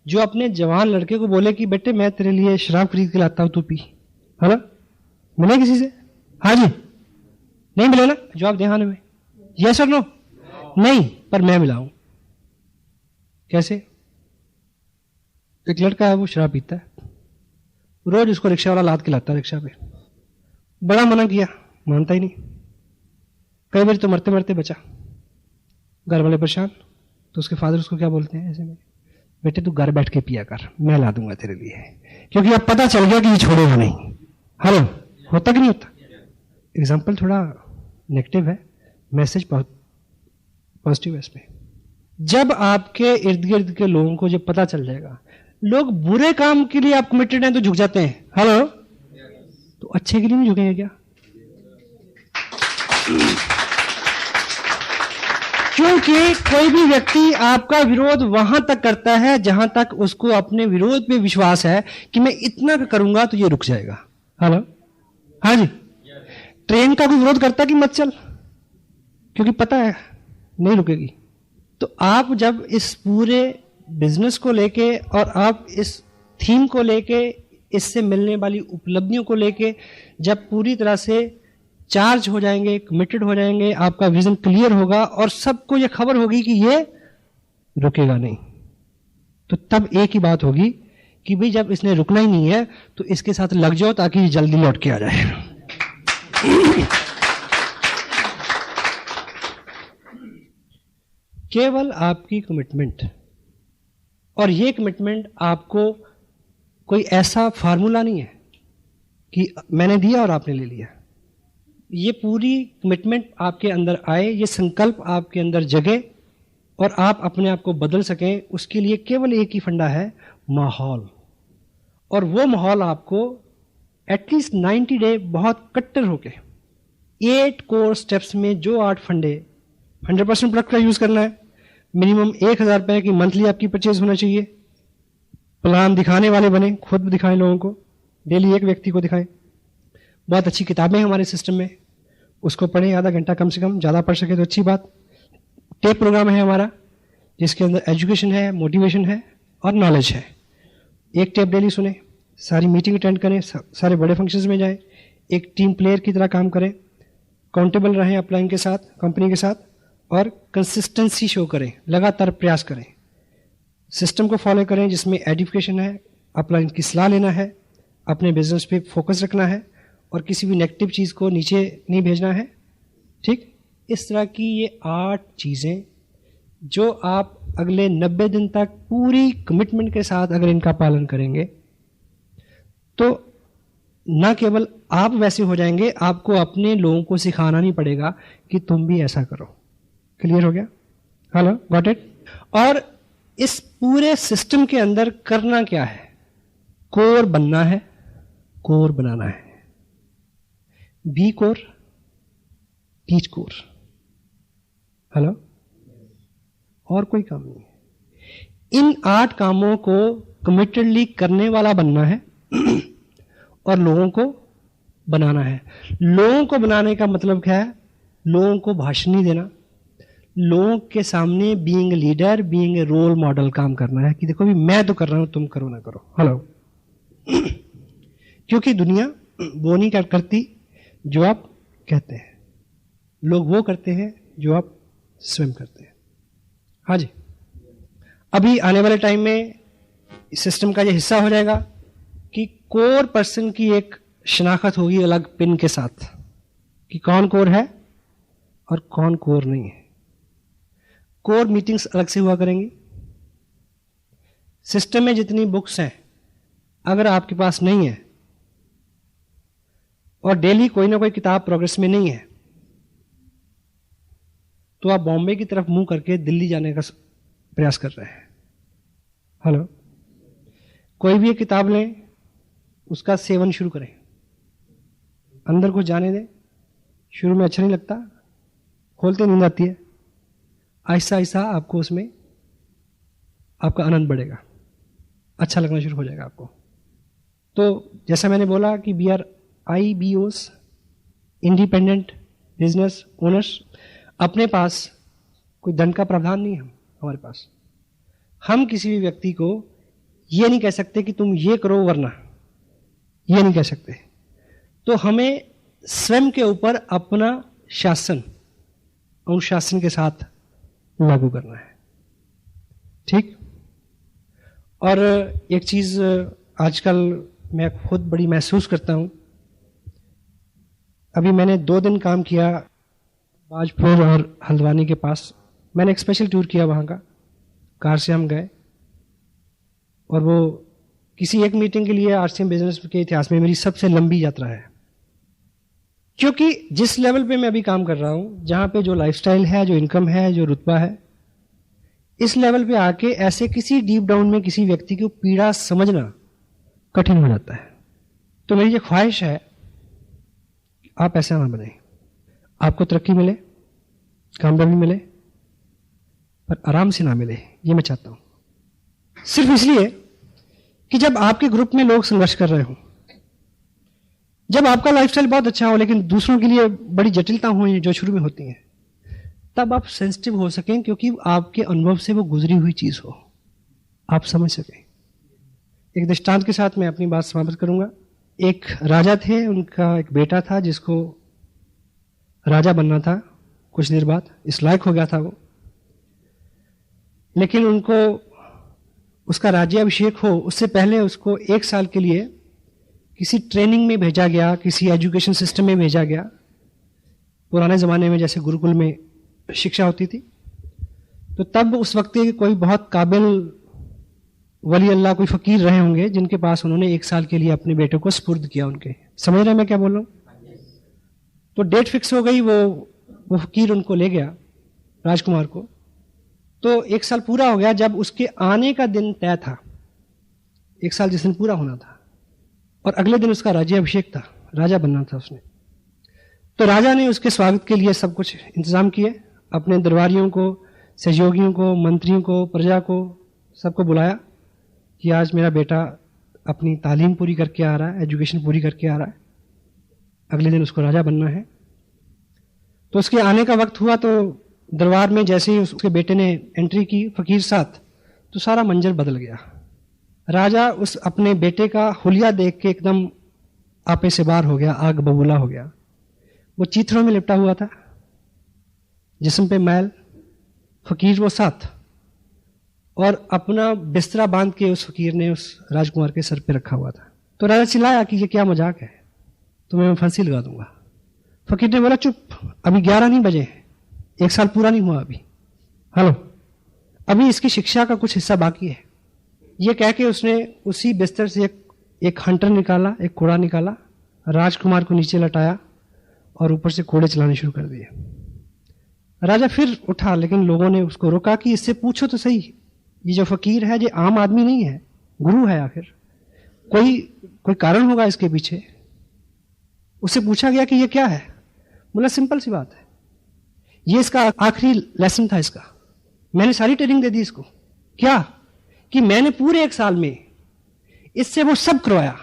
जो अपने जवान लड़के को बोले कि बेटे मैं तेरे लिए शराब खरीद के लाता हूं, तू पी। है ना? मिले किसी से? हाँ जी, नहीं मिले ना? जवाब दे हाँ में, यस और नो? नहीं, पर मैं मिला हूं। कैसे? एक लड़का है, वो शराब पीता है, रोज उसको रिक्शा वाला लाद के लाता है रिक्शा पे, बड़ा मना किया, मानता ही नहीं, कई बार तो मरते मरते बचा, घर वाले परेशान, तो उसके फादर उसको क्या बोलते हैं ऐसे में, बेटे तू घर बैठ के पिया कर, मैं ला दूंगा तेरे लिए, क्योंकि अब पता चल गया कि ये छोड़ेगा नहीं। हेलो, होता कि नहीं होता? एग्जाम्पल थोड़ा नेगेटिव है, मैसेज पॉजिटिव है इसमें। जब आपके इर्द गिर्द के लोगों को जब पता चल जाएगा, लोग बुरे काम के लिए आप कमिटेड हैं तो झुक जाते हैं, हेलो, तो अच्छे के लिए नहीं झुकेंगे क्या? क्योंकि कोई भी व्यक्ति आपका विरोध वहां तक करता है जहां तक उसको अपने विरोध पे विश्वास है कि मैं इतना करूंगा तो ये रुक जाएगा। हेलो, हाँ जी। ट्रेन का कोई विरोध करता कि मत चल, क्योंकि पता है नहीं रुकेगी। तो आप जब इस पूरे बिजनेस को लेके और आप इस थीम को लेके, इससे मिलने वाली उपलब्धियों को लेके जब पूरी तरह से चार्ज हो जाएंगे, कमिटेड हो जाएंगे, आपका विजन क्लियर होगा और सबको ये खबर होगी कि ये रुकेगा नहीं, तो तब एक ही बात होगी कि भाई जब इसने रुकना ही नहीं है तो इसके साथ लग जाओ ताकि जल्दी लौट के आ जाए। केवल आपकी कमिटमेंट, और ये कमिटमेंट आपको कोई ऐसा फार्मूला नहीं है कि मैंने दिया और आपने ले लिया। ये पूरी कमिटमेंट आपके अंदर आए, ये संकल्प आपके अंदर जगे और आप अपने आप को बदल सकें, उसके लिए केवल एक ही फंडा है, माहौल। और वो माहौल आपको एटलीस्ट 90 डे बहुत कट्टर होके 8 कोर स्टेप्स में जो 8 फंडे, 100% प्रोडक्ट का यूज करना है, मिनिमम 1000 रुपए की मंथली आपकी परचेज होना चाहिए, प्लान दिखाने वाले बने, खुद दिखाएं लोगों को, डेली एक व्यक्ति को दिखाएं। बहुत अच्छी किताबें हैं हमारे सिस्टम में, उसको पढ़ें आधा घंटा कम से कम, ज़्यादा पढ़ सके तो अच्छी बात। टेप प्रोग्राम है हमारा जिसके अंदर एजुकेशन है, मोटिवेशन है और नॉलेज है। एक टेप डेली सुने, सारी मीटिंग अटेंड करें, सारे बड़े फंक्शंस में जाएं, एक टीम प्लेयर की तरह काम करें, काउंटेबल रहें अपलाइन के साथ, कंपनी के साथ, और कंसिस्टेंसी शो करें, लगातार प्रयास करें, सिस्टम को फॉलो करें जिसमें एडिफिकेशन है, अपलाइन की सलाह लेना है, अपने बिजनेस पे फोकस रखना है और किसी भी नेगेटिव चीज़ को नीचे नहीं भेजना है। ठीक, इस तरह की ये 8 चीज़ें जो आप अगले 90 दिन तक पूरी कमिटमेंट के साथ अगर इनका पालन करेंगे तो ना केवल आप वैसे हो जाएंगे, आपको अपने लोगों को सिखाना नहीं पड़ेगा कि तुम भी ऐसा करो। क्लियर हो गया? Hello, got it? और इस पूरे सिस्टम के अंदर करना क्या है? कोर बनना है, कोर बनाना है। Be core, teach core. Hello, और कोई काम नहीं है। इन 8 कामों को कमिटेडली करने वाला बनना है और लोगों को बनाना है। लोगों को बनाने का मतलब क्या है? लोगों को भाषण नहीं देना, लोगों के सामने being leader, being a role model काम करना है कि देखो भी मैं तो कर रहा हूं, तुम करो ना करो। हेलो, क्योंकि दुनिया वो नहीं करती जो आप कहते हैं, लोग वो करते हैं जो आप स्वयं करते हैं। हाँ जी, अभी आने वाले टाइम में इस सिस्टम का ये हिस्सा हो जाएगा कि कोर पर्सन की एक शनाख्त होगी अलग पिन के साथ कि कौन कोर है और कौन कोर नहीं है। कोर मीटिंग्स अलग से हुआ करेंगी। सिस्टम में जितनी बुक्स हैं अगर आपके पास नहीं है और डेली कोई ना कोई किताब प्रोग्रेस में नहीं है तो आप बॉम्बे की तरफ मुंह करके दिल्ली जाने का प्रयास कर रहे हैं। हेलो, कोई भी एक किताब लें, उसका सेवन शुरू करें, अंदर को जाने दें। शुरू में अच्छा नहीं लगता, खोलते नींद आती है, आहिस्ता आहिस्ता आपको उसमें आपका आनंद बढ़ेगा, अच्छा लगना शुरू हो जाएगा आपको। तो जैसा मैंने बोला कि we are IBOs, independent business owners. अपने पास कोई दंड का प्रावधान नहीं है हमारे पास। हम किसी भी व्यक्ति को ये नहीं कह सकते कि तुम ये करो वरना, ये नहीं कह सकते। तो हमें स्वयं के ऊपर अपना शासन अनुशासन के साथ लागू करना है। ठीक। और एक चीज आजकल मैं खुद बड़ी महसूस करता हूं। अभी मैंने 2 दिन काम किया बाजपुर और हल्द्वानी के पास। मैंने एक स्पेशल टूर किया वहाँ का, कार से हम गए और वो किसी एक मीटिंग के लिए RCM बिजनेस के इतिहास में मेरी सबसे लंबी यात्रा है। क्योंकि जिस लेवल पे मैं अभी काम कर रहा हूँ, जहाँ पे जो लाइफस्टाइल है, जो इनकम है, जो रुतबा है, इस लेवल पे आके ऐसे किसी डीप डाउन में किसी व्यक्ति की पीड़ा समझना कठिन हो जाता है। तो मेरी ये ख्वाहिश है आप ऐसा ना बने, आपको तरक्की मिले, कामयाबी मिले, पर आराम से ना मिले, ये मैं चाहता हूं। सिर्फ इसलिए कि जब आपके ग्रुप में लोग संघर्ष कर रहे हो, जब आपका लाइफस्टाइल बहुत अच्छा हो लेकिन दूसरों के लिए बड़ी जटिलता हो जो शुरू में होती हैं, तब आप सेंसिटिव हो सकें, क्योंकि आपके अनुभव से वो गुजरी हुई चीज हो, आप समझ सकें। एक दृष्टांत के साथ मैं अपनी बात समाप्त करूंगा। एक राजा थे, उनका एक बेटा था जिसको राजा बनना था। कुछ देर बाद इस लायक हो गया था वो, लेकिन उनको उसका राज्याभिषेक हो उससे पहले उसको 1 साल के लिए किसी ट्रेनिंग में भेजा गया, किसी एजुकेशन सिस्टम में भेजा गया। पुराने ज़माने में जैसे गुरुकुल में शिक्षा होती थी, तो तब उस वक्त के कोई बहुत काबिल वली अल्लाह, कोई फकीर रहे होंगे जिनके पास उन्होंने 1 साल के लिए अपने बेटे को स्पुर्द किया उनके। समझ रहे हैं मैं क्या बोल रहा हूँ? तो डेट फिक्स हो गई, वो फकीर उनको ले गया, राजकुमार को। तो 1 साल पूरा हो गया। जब उसके आने का दिन तय था, 1 साल जिस दिन पूरा होना था, और अगले दिन उसका राज्याभिषेक था, राजा बनना था उसने। तो राजा ने उसके स्वागत के लिए सब कुछ इंतजाम किए, अपने दरबारियों को, सहयोगियों को, मंत्रियों को, प्रजा को, सबको बुलाया कि आज मेरा बेटा अपनी तालीम पूरी करके आ रहा है, एजुकेशन पूरी करके आ रहा है, अगले दिन उसको राजा बनना है। तो उसके आने का वक्त हुआ तो दरबार में जैसे ही उसके बेटे ने एंट्री की फकीर साथ, तो सारा मंजर बदल गया। राजा उस अपने बेटे का हुलिया देख के एकदम आपे से बाहर हो गया, आग बबूला हो गया। वो चीथड़ों में लिपटा हुआ था, जिस्म पे मैल, फकीर वो साथ, और अपना बिस्तरा बांध के उस फकीर ने उस राजकुमार के सर पे रखा हुआ था। तो राजा चिल्लाया कि ये क्या मजाक है, तुम्हें मैं फांसी लगा दूंगा। फकीर ने बोला चुप, अभी 11 नहीं बजे, 1 साल पूरा नहीं हुआ अभी, हेलो, अभी इसकी शिक्षा का कुछ हिस्सा बाकी है। ये कह के उसने उसी बिस्तर से एक हंटर निकाला, एक कोड़ा निकाला, राजकुमार को नीचे लटाया और ऊपर से कोड़े चलाने शुरू कर दिए। राजा फिर उठा, लेकिन लोगों ने उसको रोका कि इससे पूछो तो सही, ये जो फकीर है ये आम आदमी नहीं है, गुरु है, आखिर कोई कारण होगा इसके पीछे। उससे पूछा गया कि ये क्या है, बोला सिंपल सी बात है, ये इसका आखिरी लेसन था इसका, मैंने सारी ट्रेनिंग दे दी इसको। क्या कि मैंने पूरे 1 साल में इससे वो सब करवाया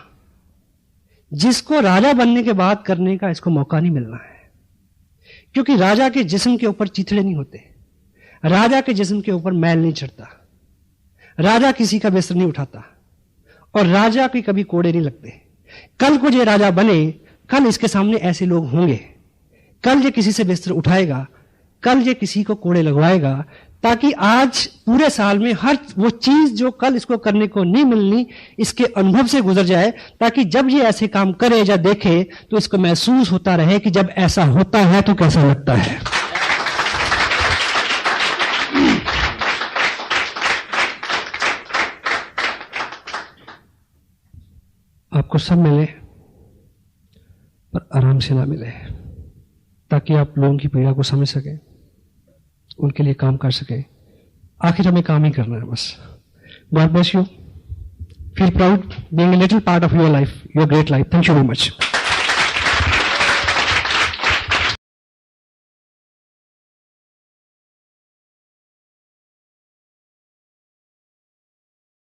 जिसको राजा बनने के बाद करने का इसको मौका नहीं मिलना है। क्योंकि राजा के जिस्म के ऊपर चिथड़े नहीं होते, राजा के जिस्म के ऊपर मैल नहीं चढ़ता, राजा किसी का बिस्तर नहीं उठाता, और राजा के कभी कोड़े नहीं लगते। कल को जो राजा बने, कल इसके सामने ऐसे लोग होंगे, कल ये किसी से बिस्तर उठाएगा, कल ये किसी को कोड़े लगवाएगा, ताकि आज पूरे साल में हर वो चीज जो कल इसको करने को नहीं मिलनी, इसके अनुभव से गुजर जाए, ताकि जब ये ऐसे काम करे या देखे तो इसको महसूस होता रहे कि जब ऐसा होता है तो कैसा लगता है। आपको सब मिले पर आराम से ना मिले, ताकि आप लोगों की पीड़ा को समझ सकें, उनके लिए काम कर सकें। आखिर हमें काम ही करना है बस। God bless you, feel proud being a little part of your life, your great life. Thank you very much.